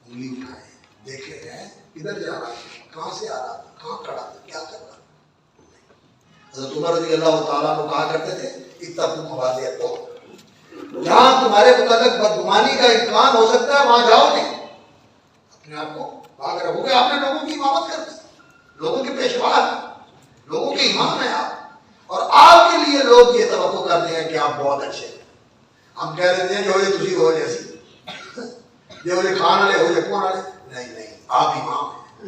انگلی اٹھائیں، دیکھے ہیں ادھر جا رہا ہے، کہاں سے آ رہا تھا، کہاں کھڑا تھا، کیا کر رہا تھا۔ حضرت عمر رضی اللہ تعالیٰ عنہ کہا کرتے تھے اتقوا مواضع الطرق، جہاں تمہارے متعلق بدگمانی کا امکان ہو سکتا ہے وہاں جاؤ نہیں، اپنے آپ کو پاک رکھو گے۔ آپ نے لوگوں کی امامت کر دی، لوگوں کے پیشوا ہیں، لوگوں کے امام ہیں آپ، اور آپ کے لیے لوگ یہ توقع کرتے ہیں کہ آپ بہت اچھے ہیں۔ ہم کہہ دیتے ہیں کہ ہو جائے تسی ہو جیسی، یہ ہو جائے کھان والے ہو جائے کون والے، نہیں نہیں، آپ امام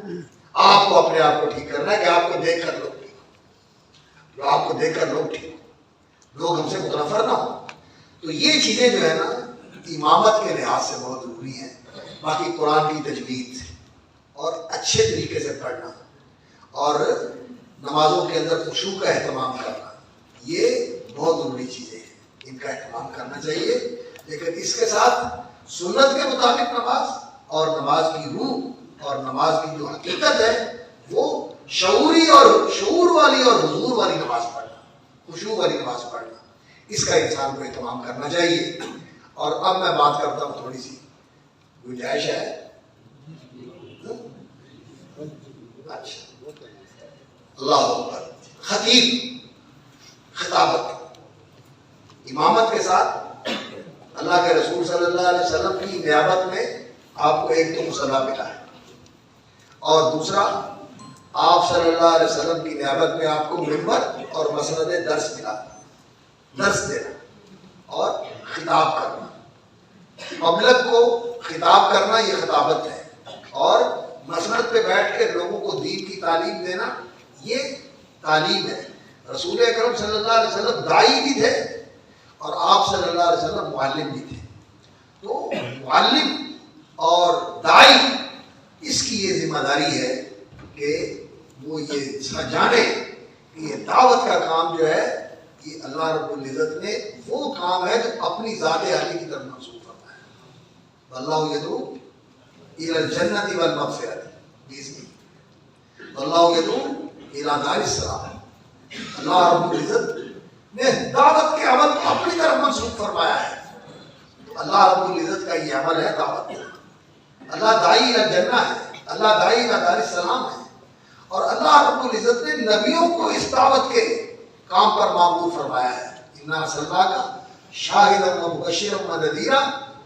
ہیں۔ آپ کو اپنے آپ کو ٹھیک کرنا ہے کہ آپ کو دیکھ کر لوگ ٹھیک ہو، آپ کو دیکھ کر لوگ ٹھیک ہو، لوگ ہم سے متنفر نہ ہو۔ تو یہ چیزیں جو ہے نا امامت کے لحاظ سے بہت ضروری ہیں۔ باقی قرآن کی تجوید اور اچھے طریقے سے پڑھنا اور نمازوں کے اندر خشوع کا اہتمام کرنا، یہ بہت ضروری چیزیں ہیں، ان کا اہتمام کرنا چاہیے۔ لیکن اس کے ساتھ سنت کے مطابق نماز اور نماز کی روح اور نماز کی جو حقیقت ہے وہ شعوری اور شعور والی اور حضور والی نماز پڑھنا، خشوع والی نماز پڑھنا، اس کا انسان کو اہتمام کرنا چاہیے۔ اور اب میں بات کرتا ہوں، تھوڑی سی گنجائش ہے؟ اچھا، اللہ اکبر۔ خطیب خطابت، امامت کے ساتھ اللہ کے رسول صلی اللہ علیہ وسلم کی نیابت میں آپ کو ایک تو مصلی ملا ہے، اور دوسرا آپ صلی اللہ علیہ وسلم کی نیابت میں آپ کو منبر اور مسند درس ملا، درس دینا اور خطاب کرنا، پبلک کو خطاب کرنا، یہ خطابت ہے۔ اور مسند پہ بیٹھ کے لوگوں کو دین کی تعلیم دینا، یہ تعلیم ہے۔ رسول اکرم صلی اللہ علیہ وسلم داعی بھی تھے اور آپ صلی اللہ علیہ وسلم معلم بھی تھے۔ تو معلم اور داعی، اس کی یہ ذمہ داری ہے کہ وہ یہ جانے کہ یہ دعوت کا کام جو ہے یہ اللہ رب العزت نے وہ کام ہے جو اپنی ذات عالی کی طرف منسوب کرتا ہے۔ اللہ یدعو الی الجنۃ والمغفرۃ بإذنہ، اللہ یدعو الی دار السلام۔ اللہ رب العزت نے دعوت کے عمل کو اپنی طرف منسوب فرمایا ہے۔ اللہ رب العزت کا یہ عمل ہے دعوت۔ اللہ داعی الی الجنہ ہے، اللہ داعی الی دار السلام ہے، اور اللہ رب العزت نے نبیوں کو اس دعوت کے کام پر معمور فرمایا ہے۔ انا ارسلناک شاہدا ومبشرا ونذیرا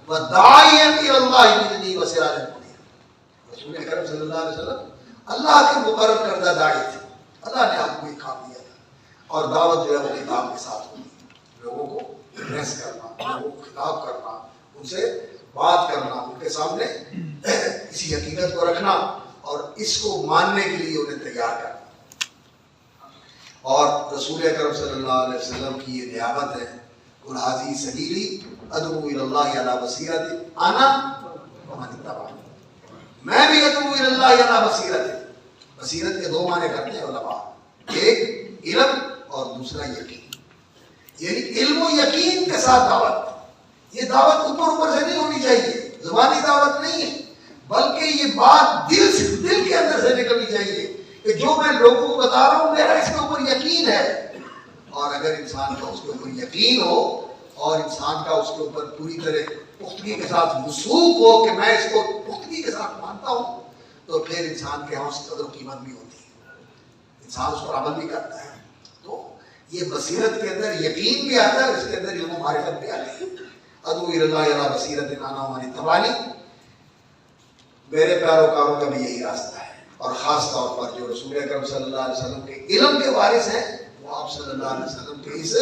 وداعیا الی اللہ باذنہ وسراجا منیرا۔ رسول اکرم صلی اللہ علیہ وسلم اللہ کے مقرر کردہ داعی تھے، اللہ نے آپ کو یہ کام دیا تھا، اور دعوت جو ہے وہ کتاب کے ساتھ ہوتی ہے، لوگوں کو ایڈریس کرنا، لوگوں کو خطاب کرنا، ان سے بات کرنا، ان کے سامنے کسی حقیقت کو رکھنا اور اس کو ماننے کے لیے انہیں تیار کرنا۔ اور رسول اکرم صلی اللہ علیہ وسلم کی یہ نیابت ہے، قل ھذہ سبیلی ادعو الی اللہ علی بصیرۃ انا ومن اتبعنی، میں بھی ادعو الی اللہ علی بصیرۃ، بصیرت کے دو معنی کرتے ہیں علماء، ایک علم اور دوسرا یقین، یعنی علم و یقین کے ساتھ دعوت۔ یہ دعوت اوپر سے نہیں ہونی چاہیے، زبانی دعوت نہیں ہے، بلکہ یہ بات دل کے اندر سے نکلنی چاہیے کہ جو میں لوگوں کو بتا رہا ہوں میرا اس کے اوپر یقین ہے۔ اور اگر انسان کا اس کے اوپر یقین ہو اور انسان کا اس کے اوپر پوری طرح پختگی کے ساتھ وثوق ہو کہ میں اس کو پختگی کے ساتھ مانتا ہوں، تو پھر انسان کے یہاں اس قدر و قیمت بھی ہوتی ہے، انسان اس پر عمل بھی کرتا ہے۔ تو یہ بصیرت کے اندر یقین بھی آتا ہے، اس کے اندر علم و معرفت بھی آتی ہے۔ ادعو الی اللہ علی بصیرۃ انا ومن اتبعنی، میرے پیروکاروں کا بھی یہی راستہ ہے۔ اور خاص طور پر جو رسول اکرم صلی اللہ علیہ وسلم کے علم کے وارث ہیں، وہ آپ صلی اللہ علیہ وسلم کے اس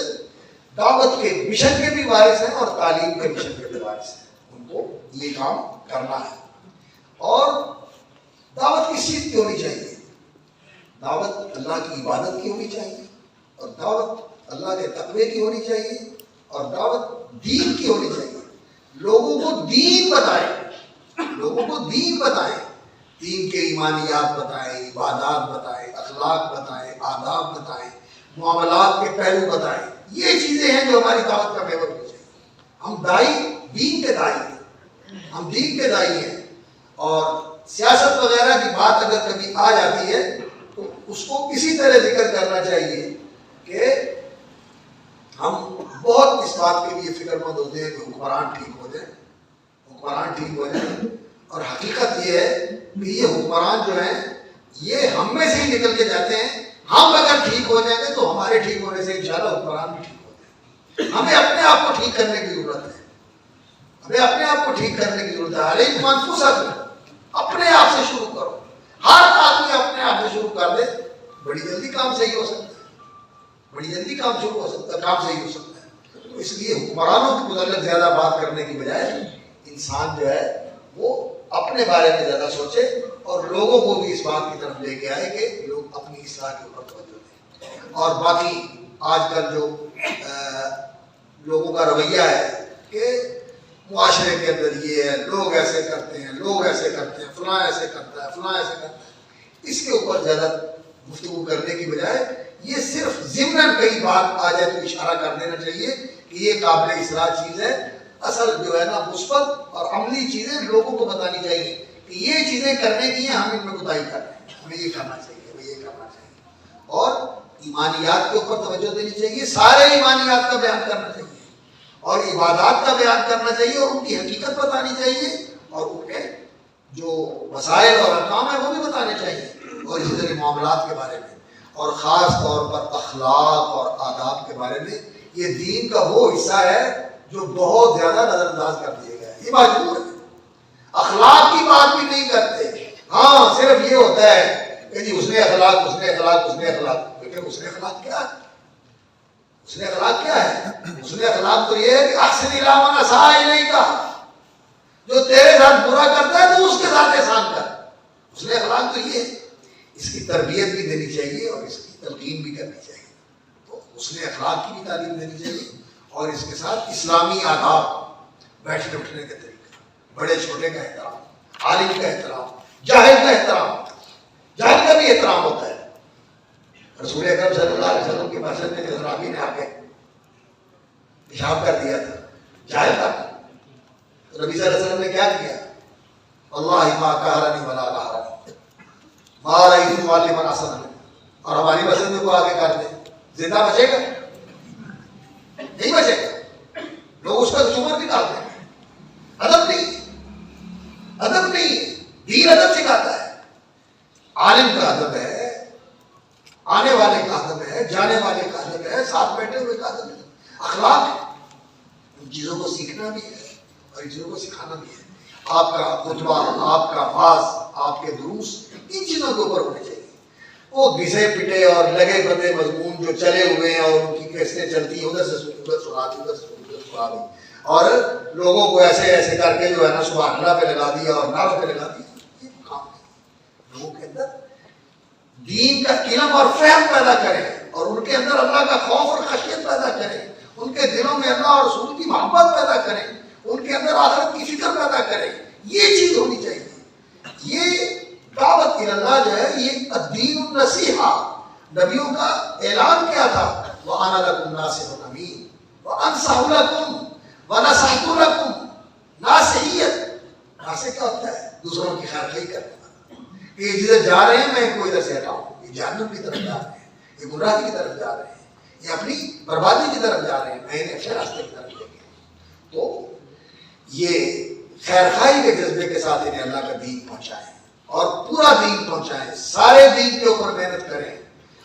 دعوت کے مشن کے بھی وارث ہیں اور تعلیم کے مشن کے بھی وارث ہیں، ان کو یہ کام کرنا ہے۔ اور دعوت کس چیز کی ہونی چاہیے؟ دعوت اللہ کی عبادت کی ہونی چاہیے، اور دعوت اللہ کے تقوی کی ہونی چاہیے، اور دعوت دین کی ہونی چاہیے۔ لوگوں کو دین بتائیں، لوگوں کو دین بتائیں، دین کے ایمانیات بتائیں، عبادات بتائیں، اخلاق بتائیں، آداب بتائیں، معاملات کے پہلو بتائیں۔ یہ چیزیں ہیں جو ہماری دعوت کا محور ہونی چاہیے۔ ہم دائی دین کے دائی ہیں، ہم دین کے دائی ہیں، اور سیاست وغیرہ کی بات اگر کبھی آ جاتی ہے تو اس کو اسی طرح ذکر کرنا چاہیے کہ ہم بہت اس بات کے لیے فکر مند ہوتے ہیں کہ حکمران ٹھیک ہو جائے، حکمران ٹھیک ہو جائے، اور حقیقت یہ ہے کہ یہ حکمران جو ہیں یہ ہم میں سے ہی نکل کے جاتے ہیں۔ ہم اگر ٹھیک ہو جائیں گے تو ہمارے ٹھیک ہونے سے انشاءاللہ حکمران بھی ٹھیک ہو جائیں گے۔ ہمیں اپنے آپ کو ٹھیک کرنے کی ضرورت ہے، ہمیں اپنے آپ کو ٹھیک کرنے کی ضرورت ہے۔ علیکم انفسکم، اپنے آپ سے شروع کرو۔ ہر آدمی اپنے آپ سے شروع کر دے، بڑی جلدی کام صحیح ہو سکتا ہے، بڑی جلدی کام شروع ہو سکتا ہے، کام صحیح ہو سکتا ہے۔ تو اس لیے حکمرانوں کے متعلق زیادہ بات کرنے کی بجائے انسان جو ہے وہ اپنے بارے میں زیادہ سوچے، اور لوگوں کو بھی اس بات کی طرف لے کے آئے کہ لوگ اپنی اصلاح کے اوپر توجہ دیں۔ اور باقی آج کل جو لوگوں کا رویہ ہے کہ معاشرے کے اندر یہ ہے، لوگ ایسے کرتے ہیں، لوگ ایسے کرتے ہیں، فلاں ایسے کرتا ہے، فلاں ایسے کرتا ہے، اس کے اوپر زیادہ گفتگو کرنے کی بجائے یہ صرف ضمناً کئی بات آ جائے تو اشارہ کر دینا چاہیے کہ یہ قابل اصلاح چیز ہے۔ اصل جو ہے نا مثبت اور عملی چیزیں لوگوں کو بتانی چاہیے کہ یہ چیزیں کرنے کی ہیں، ہم ان میں کوتاہی کر رہے ہیں، ہمیں یہ کرنا چاہیے، ہمیں یہ کرنا چاہیے۔ اور ایمانیات کے اوپر توجہ دینی چاہیے، سارے ایمانیات کا بیان کرنا چاہیے، اور عبادات کا بیان کرنا چاہیے، اور ان کی حقیقت بتانی چاہیے، اور ان کے جو مسائل اور احکام ہیں وہ بھی بتانے چاہیے، اور اسی طرح معاملات کے بارے میں، اور خاص طور پر اخلاق اور آداب کے بارے میں۔ یہ دین کا وہ حصہ ہے جو بہت زیادہ نظر انداز کر دیا گیا ہے، یہ مجبور ہے۔ اخلاق کی بات بھی نہیں کرتے، ہاں صرف یہ ہوتا ہے کہ جی اس نے اخلاق، اس نے اخلاق، اس نے اخلاق، لیکن اس نے اخلاق کیا ہے؟ اس نے اخلاق کیا ہے؟ اس نے اخلاق تو یہ ہے کہ احسن الی من اساء الیک، جو تیرے ساتھ برا کرتا ہے تو اس کے ساتھ احسان کر۔ اس نے اخلاق تو یہ ہے، اس کی تربیت بھی دینی چاہیے اور اس کی تلقین بھی کرنی چاہیے۔ تو اس نے اخلاق کی بھی تعلیم دینی چاہیے، اور اس کے ساتھ اسلامی آداب، بیٹھنے اٹھنے کے طریقے، بڑے چھوٹے کا احترام، عالم کا احترام، جاہل کا احترام، جاہل کا بھی احترام ہوتا ہے۔ رسول اکرم صلی اللہ علیہ وسلم کے مسجد میں جو اعرابی نے آ کے پیشاب کر دیا تھا، جاہل تھا، تو نبی صلی اللہ علیہ وسلم نے کیا کیا؟ اللہ ما قہرنی ولا قہرنی ما رأیت معلما احسن، اور ہماری مسجد میں کو آگے کر دے، زندہ بچے گا؟ نہیں بچے گا، لوگ اس کا چمر نکالتے ہیں۔ ادب نہیں، ادب نہیں، دین ادب سکھاتا ہے۔ عالم کا ادب ہے، آنے والے کا ادب ہے، جانے والے کا ادب ہے، ساتھ بیٹھے ہوئے کا ادب ہے، اخلاق ہے۔ ان چیزوں کو سیکھنا بھی ہے اور ان چیزوں کو سکھانا بھی ہے۔ آپ کا خطبہ، آپ کا واعظ، آپ کے دروس ان چیزوں کے اوپر ہونے چاہیے۔ وہ گھسے پٹے اور لگے بندے مضمون جو چلے ہوئے ہیں اور ان کی کیسٹیں چلتی ہیں، ادھر سے ادھر سنا دی، ادھر سے ادھر سنا دی، اور لوگوں کو ایسے ایسے کر کے جو ہے نا سبحان اللہ پہ لگا دیا اور نعرہ پہ لگا دیا، یہ کام نہیں۔ لوگوں کے اندر دین کا علم اور فہم پیدا کریں، اور ان کے اندر اللہ کا خوف اور خشیت پیدا کریں، ان کے دلوں میں اللہ اور رسول کی محبت پیدا کریں، ان کے اندر آخرت کی فکر پیدا کریں۔ یہ چیز ہونی چاہیے۔ یہ دعوت اللہ جو ہے یہ الدین النصیحہ، نبیوں کا اعلان کیا تھا، وَأَنَا لَكُمْ نَاصِحٌ أَمِينٌ وَأَنصَحُ لَكُمْ وَنَصَحْتُ لَكُمْ۔ ناصحیت، ناصح کیا ہوتا ہے؟ دوسروں کی خیر خواہی کرنا، کہ یہ جدھر جا رہے ہیں میں کوئی ادھر سے ہٹاؤں، یہ جہنم کی طرف جا رہے ہیں، یہ گمراہی کی طرف جا رہے ہیں، یہ اپنی بربادی کی طرف جا رہے ہیں، میں انہیں اچھے راستے کی طرف لے گیا۔ تو یہ خیر خواہی کے جذبے کے ساتھ انہیں اللہ کا دین پہنچائیں اور پورا دین پہنچائیں، سارے دین کے اوپر محنت کریں،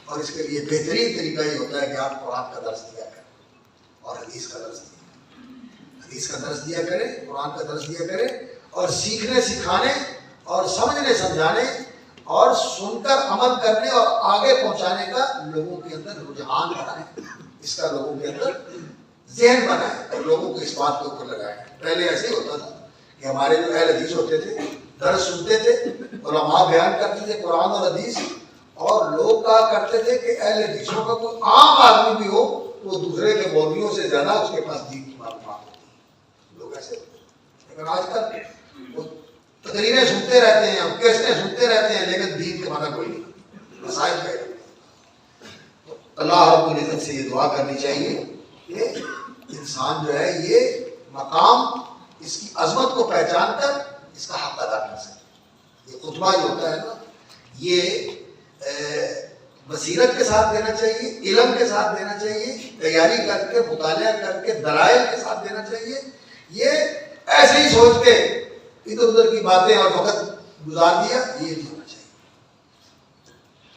اور اس کے لیے بہترین طریقہ یہ ہوتا ہے کہ آپ قرآن کا درس دیا کریں اور حدیث کا درس دیا کریں، حدیث کا درس دیا کریں، قرآن کا درس دیا کریں، اور سیکھنے سکھانے اور سمجھنے سمجھانے اور سن کر عمل کرنے اور آگے پہنچانے کا لوگوں کے اندر رجحان بنائیں، اس کا لوگوں کے اندر ذہن بنائیں اور لوگوں کو اس بات کے اوپر لگائیں۔ پہلے ایسے ہی ہوتا تھا کہ ہمارے جو اہل حدیث ہوتے تھے درس سنتے تھے، علماء بیان کرتے تھے قرآن اور حدیث، اور لوگ کہا کرتے تھے کہ اہل حدیثوں کا کوئی عام آدمی بھی ہو وہ دوسرے کے مولویوں سے زیادہ اس کے پاس دین کی معلومات ہوتی ہے، لوگ ایسے ہوتے ہیں۔ لیکن آج کل وہ تقریریں سنتے رہتے ہیں، کیسٹیں سنتے رہتے ہیں، لیکن دین کے معنی کوئی نہیں، مسائل پہ۔ اللہ رب العزت سے یہ دعا کرنی چاہیے کہ انسان جو ہے یہ مقام، اس کی عظمت کو پہچان کر اس کا حق ادا کر سکے۔ یہ خطبہ جو ہوتا ہے نا، یہ بصیرت کے ساتھ دینا چاہیے، علم کے ساتھ دینا چاہیے، تیاری کر کے، مطالعہ کر کے، دلائل کے ساتھ دینا چاہیے۔ یہ ایسے ہی سوچ کے ادھر ادھر کی باتیں اور وقت گزار دیا، یہ نہیں ہونا چاہیے۔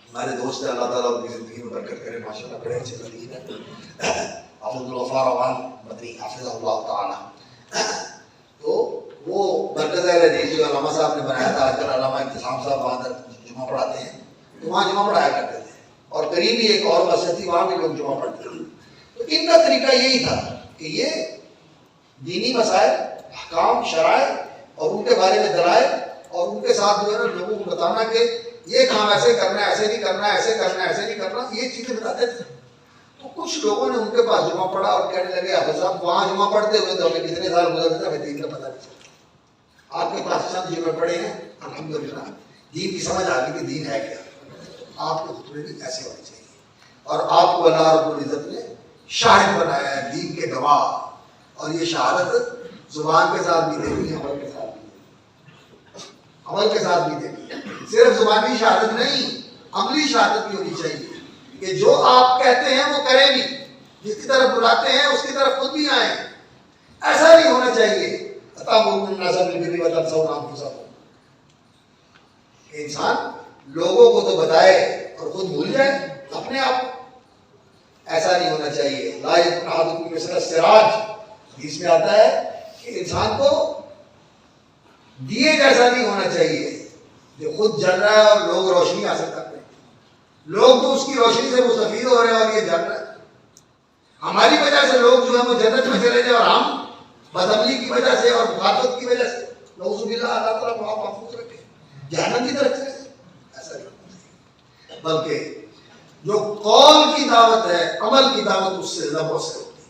ہمارے دوست ہیں، اللہ تعالیٰ ان کی زندگی میں برکت کرے، ماشاء اللہ بڑے اچھے لگی ہے، عبد الغفار روان مدنی حافظ اللہ تعالیٰ، تو وہ مرکز اہل حدیث جو علامہ صاحب نے بنایا تھا، آج کل علامہ انتظام صاحب وہاں جمعہ پڑھاتے ہیں، تو وہاں جمعہ پڑھایا کرتے تھے، اور قریب ہی ایک اور مسجد تھی، وہاں بھی لوگ جمعہ پڑھتے تھے۔ تو ان کا طریقہ یہی تھا کہ یہ دینی مسائل، احکام، شرائع اور ان کے بارے میں دلائل، اور ان کے ساتھ جو ہے نا لوگوں کو بتانا کہ یہ کام ایسے کرنا ہے، ایسے نہیں کرنا، ایسے کرنا ہے، ایسے نہیں کرنا، یہ چیزیں بتاتے تھے۔ تو کچھ لوگوں نے ان کے پاس جمعہ پڑھا اور کہنے لگے حافظ صاحب وہاں جمعہ پڑھتے ہوئے تو ہمیں کتنے سال گزر جاتا ہے، دین کا پتہ نہیں چلتا۔ آپ کے پاس چند جمعے پڑھے ہیں، الحمدللہ دین کی سمجھ آ گئی کہ دین ہے کیا۔ آپ کے خطبے بھی ایسے ہونے چاہیے، اور آپ کو اللہ رب العزت نے شاہد بنایا ہے، دین کے گواہ، اور یہ شہادت زبان کے ساتھ بھی دینی ہے، عمل کے ساتھ بھی دینی ہے، عمل کے ساتھ بھی دینی ہے۔ صرف زبانی شہادت نہیں، عملی شہادت بھی ہونی چاہیے کہ جو آپ کہتے ہیں وہ کریں بھی، جس کی طرف بلاتے ہیں اس کی طرف خود بھی آئیں۔ ایسا نہیں ہونا چاہیے کہ انسان لوگوں کو تو بتائے اور خود بھول جائے اپنے آپ کو، ایسا نہیں ہونا چاہیے۔ لا یکن احدکم مثل السراج، حدیث میں آتا ہے کہ انسان کو دیے جیسا نہیں ہونا چاہیے جو خود جل رہا ہے اور لوگ روشنی حاصل کر رہے ہیں، لوگ تو اس کی روشنی سے مستفید ہو رہے ہیں اور یہ جل رہا ہے۔ ہماری وجہ سے لوگ جو ہے وہ جنت میں چلے جائیں اور ہم بدعملی کی وجہ سے اور مخالفت کی وجہ سے نعوذ باللہ اللہ تعالیٰ کو محفوظ رکھے، جہنم کی طرف چلے جائیں۔ ایسا نہیں ہونا چاہیے، بلکہ جو قول کی دعوت ہے، عمل کی دعوت اس سے زیادہ سے ہوتی ہے۔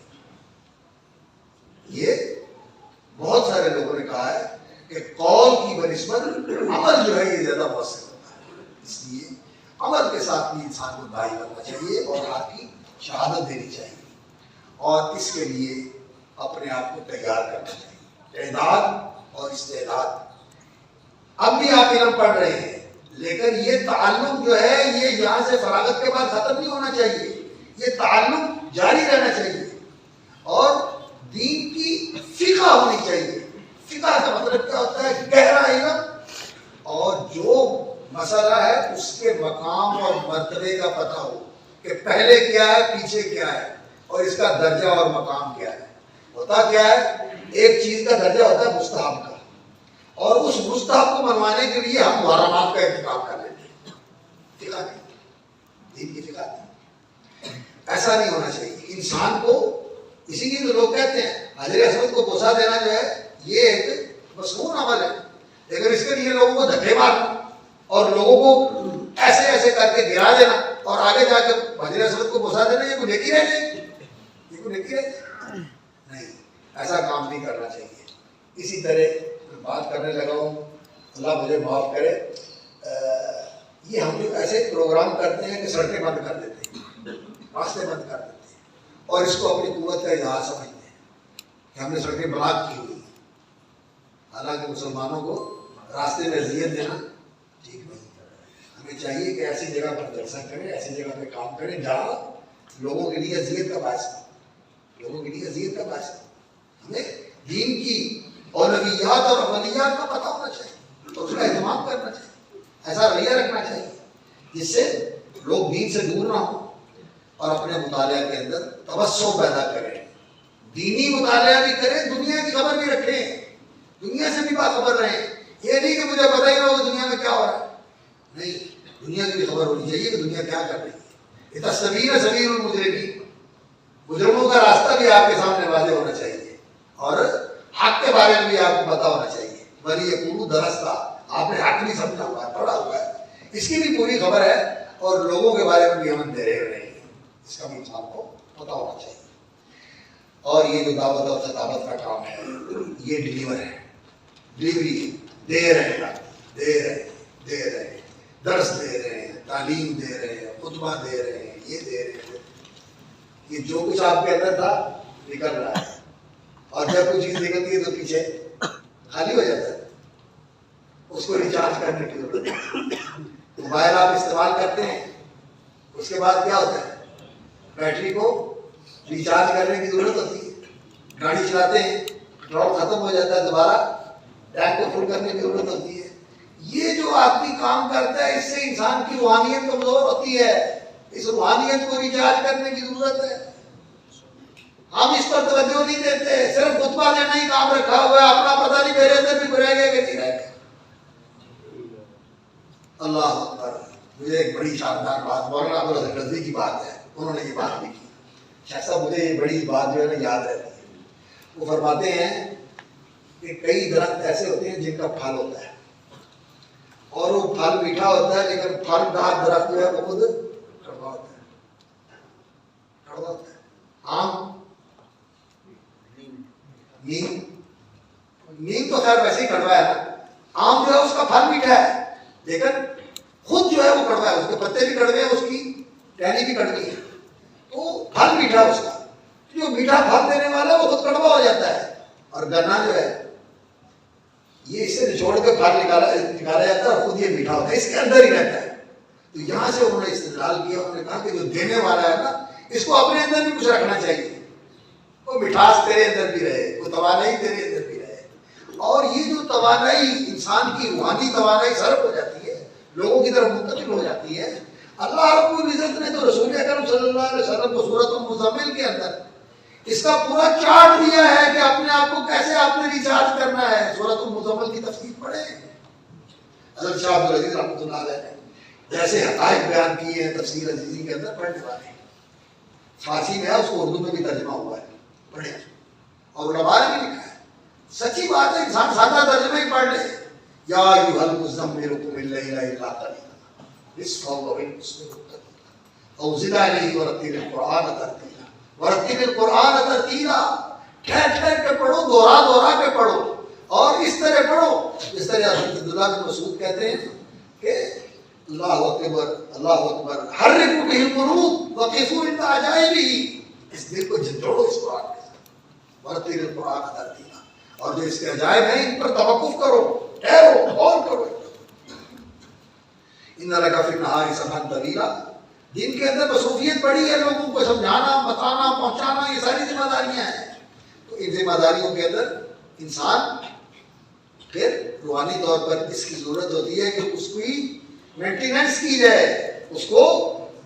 یہ بہت سارے لوگوں نے کہا ہے کہ قول کی بنسبت عمل جو ہے یہ زیادہ مؤثر ہوتا ہے، اس لیے عمل کے ساتھ بھی انسان کو داعی کرنا چاہیے اور آپ کی شہادت دینی چاہیے، اور اس کے لیے اپنے آپ کو تیار کرنا چاہیے، اعداد اور استعداد۔ اب بھی آپ علم پڑھ رہے ہیں، لیکن یہ تعلق جو ہے یہ یہاں سے فراغت کے بعد ختم نہیں ہونا چاہیے، یہ تعلق جاری رہنا چاہیے، اور دین کی فقہ ہونی چاہیے۔ فقہ کا مطلب کیا ہوتا ہے؟ گہرا علم، اور جو مسئلہ ہے اس کے مقام اور مرتبے کا پتہ ہو کہ پہلے کیا ہے، پیچھے کیا ہے، اور اس کا درجہ اور مقام کیا ہے۔ ہوتا کیا ہے، ایک چیز کا درجہ ہوتا ہے مستحب کا، اور اس مستحب کو منوانے کے لیے ہم محرمات کا ارتکاب کر لیتے ہیں۔ فقہ نہیں، دین کی فقہ نہیں، ایسا نہیں ہونا چاہیے انسان کو۔ اسی لیے تو لوگ کہتے ہیں حجر اسود کو بوسہ دینا جو ہے یہ ایک مسنون عمل ہے، لیکن اس کے لیے لوگوں کو دھکے مارنا اور لوگوں کو ایسے ایسے کر کے گرا دینا اور آگے جا کے حجر اسود کو بوسہ دینا، یہ کوئی نیکی رہ جائے گی؟ یہ کوئی نیکی رہ جائے گی؟ نہیں، ایسا کام نہیں کرنا چاہیے۔ اسی طرح میں بات کرنے لگا ہوں، اللہ مجھے معاف کرے، یہ ہم لوگ ایسے پروگرام کرتے ہیں کہ سڑکیں بند کر دیتے ہیں، راستے بند کر دیتے ہیں، اور اس کو اپنی قوت کا اظہار سمجھتے ہیں کہ ہم نے سڑکیں بلاک کی ہوئی، حالانکہ مسلمانوں کو راستے میں اذیت دینا ٹھیک نہیں۔ ہمیں چاہیے کہ ایسی جگہ پر جلسہ کریں، ایسی جگہ پہ کام کریں جہاں لوگوں کے لیے اذیت کا باعث ہو، لوگوں کے لیے اذیت کا باعث ہو۔ ہمیں دین کی اولویات اور عملیات کا پتہ ہونا چاہیے، تو اس کا اہتمام کرنا چاہیے، ایسا رویہ رکھنا چاہیے جس سے لوگ دین سے دور نہ ہوں اور اپنے مطالعہ کے اندر توسع پیدا کریں، دینی مطالعہ بھی کریں، دنیا کی خبر بھی رکھیں، دنیا سے بھی باخبر رہیں۔ یہ نہیں کہ مجھے پتہ ہی نہ ہو دنیا میں کیا ہو رہا ہے، نہیں، دنیا کی بھی خبر ہونی چاہیے کہ دنیا کیا کر رہی ہے۔ یہ تصویر سبیل المجرمین، مجرموں کا راستہ بھی آپ کے سامنے واضح ہونا چاہیے، اور حق کے بارے میں بھی آپ کو پتہ ہونا چاہیے۔ بلی یقولوا درستہ، آپ نے حق نہیں سمجھا ہوا ہے، پڑھا ہوا ہے، اس کی بھی پوری خبر ہے، اور لوگوں کے بارے میں بھی ہم اندھیرے رہے ہیں، اس کا بھی انسان کو پتہ ہونا چاہیے۔ اور یہ جو دعوت اور خطابت کا کام ہے یہ ڈلیور ہے، ڈلیوری دے رہے ہیں، دے رہے ہیں، درس دے رہے ہیں، تعلیم دے رہے ہیں، خطبہ دے رہے ہیں، یہ دے رہے ہیں، یہ جو کچھ آپ کے اندر تھا نکل رہا ہے، اور جب کوئی چیز نکلتی ہے تو پیچھے خالی ہو جاتا ہے، اس کو ریچارج کرنے کی ضرورت ہے۔ موبائل آپ استعمال کرتے ہیں، اس کے بعد کیا ہوتا ہے، بیٹری کو ریچارج کرنے کی ضرورت ہوتی ہے، گاڑی چلاتے ہیں پیٹرول ختم ہو جاتا ہے، دوبارہ ٹینک کو فل کرنے کی ضرورت ہوتی ہے۔ یہ جو آدمی کام کرتا ہے اس سے انسان کی روحانیت کمزور ہوتی ہے، اس روحانیت کو ریچارج کرنے کی ضرورت ہے۔ ہم اس پر توجہ نہیں دیتے، صرف خطبہ دینا ہی کام رکھا ہوا ہے، اپنا پتہ نہیں میرے اندر بھی رہ گیا کہ نہیں رہ گیا۔ اللہ اکبر۔ مجھے ایک بڑی شاندار بات مولانا ابو الحسن رضوی کی بات ہے، انہوں نے یہ بات لکھی، شیخ صاحب مجھے یہ بڑی بات جو ہے نا یاد رہتی ہے۔ وہ فرماتے ہیں کہ کئی درخت ایسے ہوتے ہیں جن کا پھل ہوتا ہے، اور وہ پھل میٹھا ہوتا ہے، لیکن پھل دار درخت جو ہے وہ خود کڑوا ہوتا ہے، کڑوا ہوتا ہے۔ آم، نیم تو خیر ویسے ہی کڑوا ہے نا، آم جو ہے اس کا پھل میٹھا ہے لیکن خود جو ہے وہ کڑوا ہے، اس کے پتے بھی کڑوے ہیں، اس کی ٹہنی بھی کڑوی ہے، تو پھل میٹھا اس کا، جو میٹھا پھل دینے والا ہے وہ خود کڑوا ہو جاتا ہے، اور گنا جو ہے یہ اس سے نچوڑ کے پھل نکالا جاتا ہے اور خود یہ میٹھا ہوتا ہے، اس کے اندر ہی رہتا ہے۔ تو یہاں سے انہوں نے استدلال کیا، انہوں نے کہا کہ جو دینے والا ہے نا اس کو اپنے اندر بھی کچھ رکھنا چاہیے، وہ مٹھاس تیرے اندر بھی رہے، وہ توانائی تیرے اندر بھی رہے، اور یہ جو توانائی انسان کی روحانی توانائی صرف ہو جاتی ہے، لوگوں کی طرف منتقل ہو جاتی ہے۔ اللہ رب العزت نے تو رسول اکرم صلی اللہ علیہ وسلم کو سورۃ المزمل کے اندر اس کا پورا چارٹ دیا ہے کہ اپنے آپ کو کیسے آپ نے ریچارج کرنا ہے۔ سورۃ المزمل کی تفسیر پڑھیں، حضرت شاہ عبدالعزیز رحمۃ اللہ علیہ نے جیسے حقائق بیان کیے ہیں تفسیر عزیزی کے اندر، پڑھنے والے فارسی میں ہے، اس کو اردو میں بھی ترجمہ ہوا ہے، پڑھیں، اور علماء نے بھی لکھا ہے۔ سچی بات ہے، انسان سادہ ترجمہ ہی پڑھ لے، یا ایھا المزمل قم اللیل الا قلیلا نصفہ او انقص منہ قلیلا او زد علیہ ورتل القرآن ترتیلا ورتل القرآن ترتیلا، ٹھہر ٹھہر کے پڑھو، دوہرا دوہرا کے پڑھو، اور اس طرح پڑھو جس طرح حضرت عبداللہ بن مسعود کہتے ہیں کہ اللہ اکبر اللہ اکبر حرکوا بہ القلوب وقفوا عند عجائبہ، اس دل کو جھنجھوڑو اس قرآن کے ساتھ، ورتل القرآن ترتیلا، اور جو اس کے عجائب ہیں ان پر توقف کرو، ٹھہرو، غور کرو۔ ان لک فی النہار سبحا طویلا، دن کے اندر مصروفیت بڑی ہے، لوگوں کو سمجھانا، بتانا، پہنچانا، یہ ساری ذمہ داریاں ہیں، تو ان ذمہ داریوں کے اندر انسان پھر روحانی طور پر اس کی ضرورت ہوتی ہے کہ اس کی مینٹیننس کی جائے، اس کو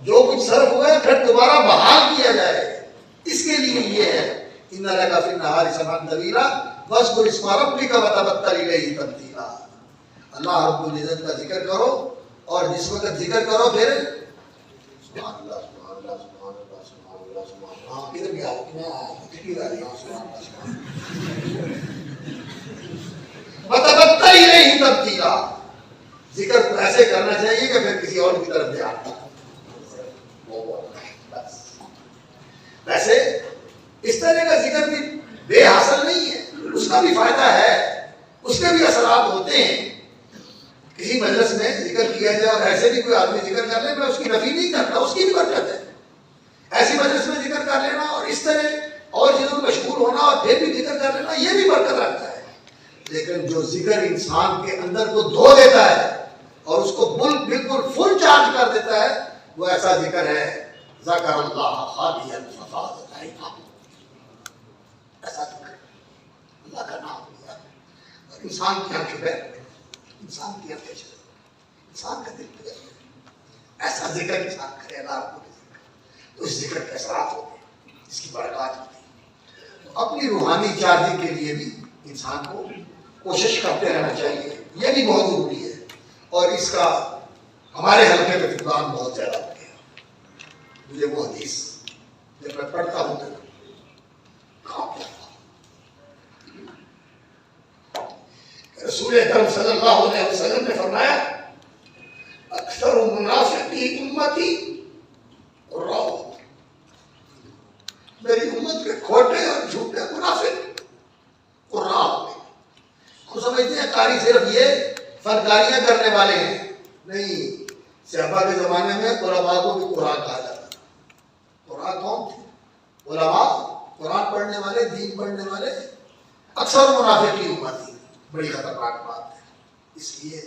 جو کچھ صرف ہوا ہے پھر دوبارہ بحال کیا جائے، اس کے لیے یہ ہے ان لک فی النہار سبحا طویلا واذکر اسم ربک وتبتل الیہ تبتیلا۔ اللہ رب العزت کا ذکر کرو، اور جس وقت ذکر کرو پھر سبحان اللہ سبحان اللہ سبحان اللہ سبحان اللہ سبحان اللہ، ہاں کدھر گیا سبحان اللہ وتبتل الیہ تبتیلا، ذکر ایسے کرنا چاہیے کہ پھر کسی اور کی طرف دھیان بس۔ ویسے اس طرح کا ذکر بھی بے حاصل نہیں ہے، اس کا بھی فائدہ ہے، اس کے بھی اثرات ہوتے ہیں۔ کسی مجلس میں ذکر ایسے بھی کوئی آدمی ذکر کر لے، میں اس کی نفی نہیں کرتا، اس کی بھی برکت ہے. ایسی مجلس میں ذکر کر لینا اور اس طرح اور چیزوں میں مشغول ہونا اور پھر بھی ذکر کر لینا، یہ بھی برکت رکھتا ہے. لیکن جو ذکر انسان کے اندر کو دھو دیتا ہے اور اس کو بالکل فل چارج کر دیتا ہے، وہ ایسا ذکر ہے ذکر اللہ خالیا ففاضت عیناہ. ایسا ذکر اللہ کا نام لیا اور انسان کی آنکھیں بہہ گئی، انسان کی آنکھیں چلے، انسان کا دل پہ ایسا ذکر انسان کرے اللہ کو ذکر، تو اس ذکر کے اثرات ہوتے ہیں، اس کی برکات ہوتی ہے. تو اپنی روحانی چارجنگ کے لیے بھی انسان کو کوشش کرتے رہنا چاہیے، یہ بھی بہت ضروری ہے. اور اس کا ہمارے حلقے میں فقدان بہت زیادہ ہو گیا. مجھے وہ حدیث جب میں پڑھتا ہوں تو رسول اکرم صلی اللہ علیہ وسلم نے فرمایا اکثر منافقی امتی راؤ، میری امت کے کھوٹے اور جھوٹے منافق قراء ہوتے ہیں. ہم سمجھتے ہیں قاری صرف یہ فنکاریاں کرنے والے ہیں، نہیں. صحابہ کے زمانے میں علماء کو بھی قرآن کہا جاتا تھا. قرآن کون تھے؟ علماء، قرآن پڑھنے والے، دین پڑھنے والے. اکثر منافقی امت تھی، بڑی خطرناک بات ہے. اس لیے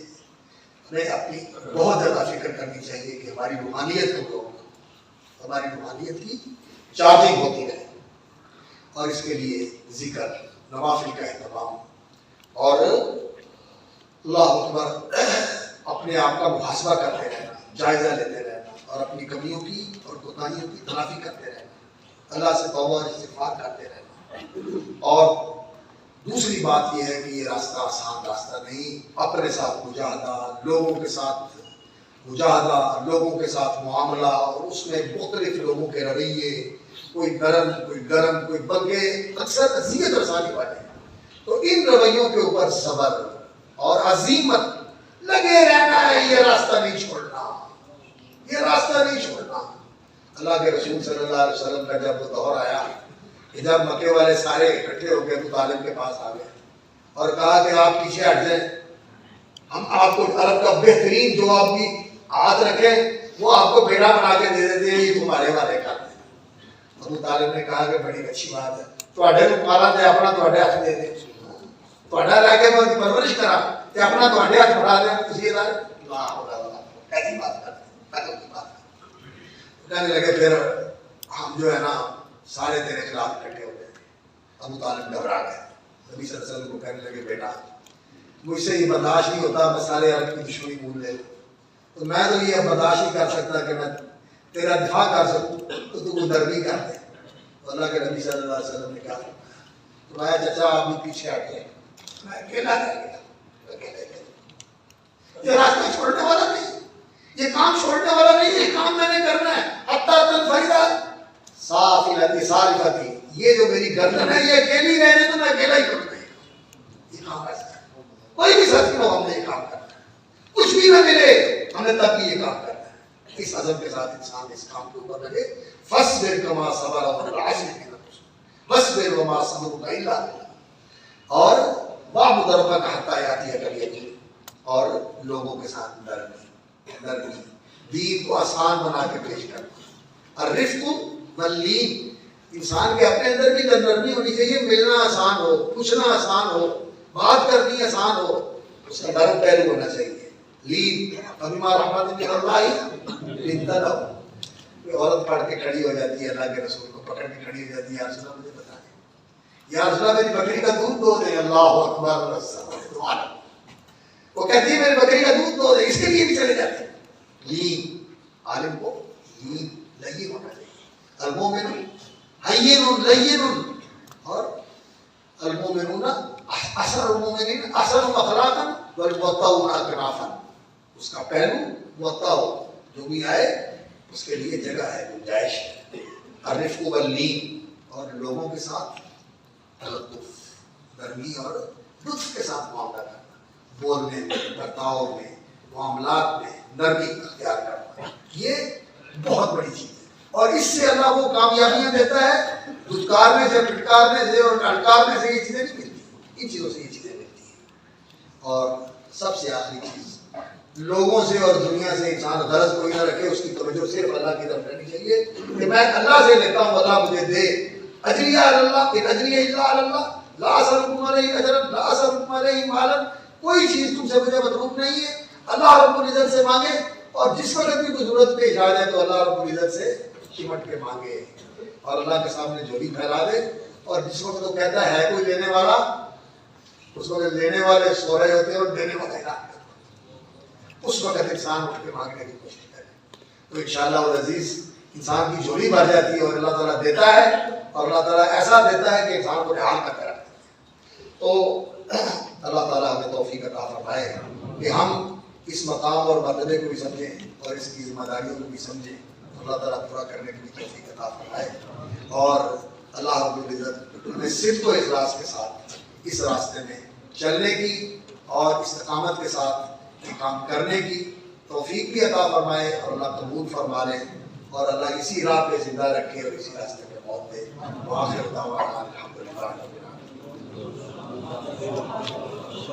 ہمیں اپنی بہت زیادہ فکر کرنی چاہیے کہ ہماری روحانیت کو ہماری روحانیت کی چارجنگ ہوتی رہے، اور اس کے لیے ذکر، نوافل کا اہتمام اور اللہ اکبر اپنے آپ کا محاسبہ کرتے رہنا، جائزہ لیتے رہنا اور اپنی کمیوں کی اور کوتاہیوں کی تلافی کرتے رہنا، اللہ سے توبہ اور استغفار کرتے رہنا. اور دوسری بات یہ ہے کہ یہ راستہ آسان راستہ نہیں. اپنے ساتھ مجاہدہ، لوگوں کے ساتھ مجاہدہ، لوگوں کے ساتھ معاملہ، اور اس میں مختلف لوگوں کے رویے، کوئی نرم کوئی گرم کوئی بلکہ اکثر اذیت رسانی والے. تو ان رویوں کے اوپر صبر اور عزیمت لگے رہنا ہے. یہ راستہ نہیں چھوڑنا، یہ راستہ نہیں چھوڑنا. اللہ کے رسول صلی اللہ علیہ وسلم کا جب وہ دور آیا کہ جب مکے والے سارے اکٹھے ہو کے ابو طالب کے پاس آ گئے اور کہا کہ آپ پیچھے ہٹ جائیں، ہم آپ کو عرب کا بہترین جو آپ کی ہاتھ رکھیں وہ آپ کو بیڑا بنا کے دے دیتے ہیں، یہ تمہارے والے کر دیں. ابو طالب نے کہا کہ بڑی اچھی بات ہے، تواڈے کو مالا تے اپنا تواڈے ہاتھ دے دیں، تواڈا لے کے میں پرورش کرا تے اپنا تواڈے ہاتھ بڑھا دیں. تسی ادھر لا حول ولا قوت، ایسی بات کرتے ہیں، قتل کی بات کہنے لگے. پھر ہم جو ہے نا سارے تیرے خلاف اکٹھے ہو گئے. ابو طالب گھبرا گئے. نبی صلی اللہ علیہ وسلم کو کہنے لگے بیٹا مجھ سے یہ برداشت نہیں ہوتا، میں سارے عرب کی دشمنی بھول لے، تو میں تو یہ برداشت نہیں کر سکتا کہ میں تیرا دفاع کر سکوں، تو تو نرمی کر دے. اللہ کے نبی صلی اللہ علیہ وسلم نے کہا تمہارا چچا آپ بھی پیچھے ہٹ گئے، میں اکیلا رہ گیا. یہ راستہ چھوڑنے والا نہیں، یہ کام چھوڑنے والا نہیں، یہ کام میں نے کرنا ہے. حتیٰ تنفردا صافلتی صارفتی، یہ جو میری گردن ہے یہ اکیلی رہنے تو میں اکیلا ہی کروں گا. یہ کام ایسا ہے، کوئی بھی ساتھی ہو ہم نے یہ کام کرنا ہے، کچھ بھی نہ ملے ہم نے تب بھی یہ کام کرنا ہے. اس عزم کے ساتھ انسان اس کام کے اوپر لگے. فاصبر کما صبر اولو العزم من الرسل واصبر وما صبرك الا بالله، اور واعبد ربك حتى ياتيك اليقين، اور لوگوں کے ساتھ نرمی، دین کو آسان بنا کے پیش کرنا. الرفق واللین، انسان کے اپنے اندر بھی نرمی ہونی چاہیے. ملنا آسان ہو، پوچھنا آسان ہو، بات کرنی آسان ہو، اس کا نرم پہلو ہونا چاہیے. لین فبما رحمت من اللہ لنت لهم. کوئی عورت پڑھ کے کھڑی ہو جاتی ہے، اللہ کے رسول کو پکڑ کے کھڑی ہو جاتی ہے، یا رسول اللہ مجھے بتا دیں، یا رسول اللہ میری بکری کا دودھ دو دیں. اللہ اکبر، وہ کہتی ہے میری بکری کا دودھ دو دیں، اس کے لیے بھی چلے جاتے ہیں. لین، عالم کو لین لین ہونا چاہیے. المومن حین لین، اور المومنون اثر المومنین اثر اخلاقا والموطؤون اکنافا. اس کا پہلو موطا ہو، جو بھی آئے اس کے لیے جگہ ہے، گنجائش ہے. الرفق واللین، اور لوگوں کے ساتھ تلطف، نرمی اور لطف کے ساتھ معاملہ کرنا، بولنے میں، برتاؤ میں، معاملات میں نرمی اختیار کرنا، یہ بہت بڑی چیز ہے. اور اس سے اللہ کو کامیابیاں دیتا ہے. دھتکارنے سے، پھٹکارنے سے اور ٹھٹکارنے سے یہ چیزیں نہیں ملتی، ان چیزوں سے یہ چیزیں ملتی ہیں. اور سب سے آخری چیز لوگوں سے اور دنیا سے انسان غرض کوئی نہ رکھے، اس کی توجہ صرف اللہ کی طرف رہنی چاہیے کہ میں اللہ سے لیتا ہوں، اللہ مجھے دے. اجریہ اللہ، ان اجریہ الا علی اللہ، لا اسألکم علیہ اجرا، لا اسألکم علیہ مالا، کوئی چیز تم سے مجھے مطلوب نہیں ہے. اللہ رب العزت سے مانگے، اور جس وقت بھی کوئی ضرورت پیش آ جائے تو اللہ رب العزت سے چمٹ کے مانگے اور اللہ کے سامنے جھولی پھیلا دے. اور جس وقت وہ کہتا ہے کوئی لینے والا، اس وقت لینے والے سو رہے ہوتے ہیں اور دینے والے رات میں، اس وقت انسان اٹھ کے مانگنے کی کوشش کرے تو انشاءاللہ العزیز انسان کی جھولی بھر جاتی ہے اور اللہ تعالیٰ دیتا ہے، اور اللہ تعالیٰ ایسا دیتا ہے کہ انسان کو نہال نہ کرا. تو اللہ تعالیٰ ہمیں توفیق عطا فرمائے کہ ہم اس مقام اور مرتبے کو بھی سمجھیں اور اس کی ذمہ داریوں کو بھی سمجھیں. اللہ تعالیٰ پورا کرنے کی بھی توفیق عطا فرمائے، اور اللہ رب العزت ہمیں صدق و اخلاص کے ساتھ اس راستے میں چلنے کی اور استقامت کے ساتھ یہ کام کرنے کی توفیق بھی عطا فرمائے، اور اللہ قبول فرما لے، اور اللہ اسی راہ پہ زندہ رکھے اور اسی راستے پہ موت دے. وآخر دعوانا الحمدللہ رب العالمین.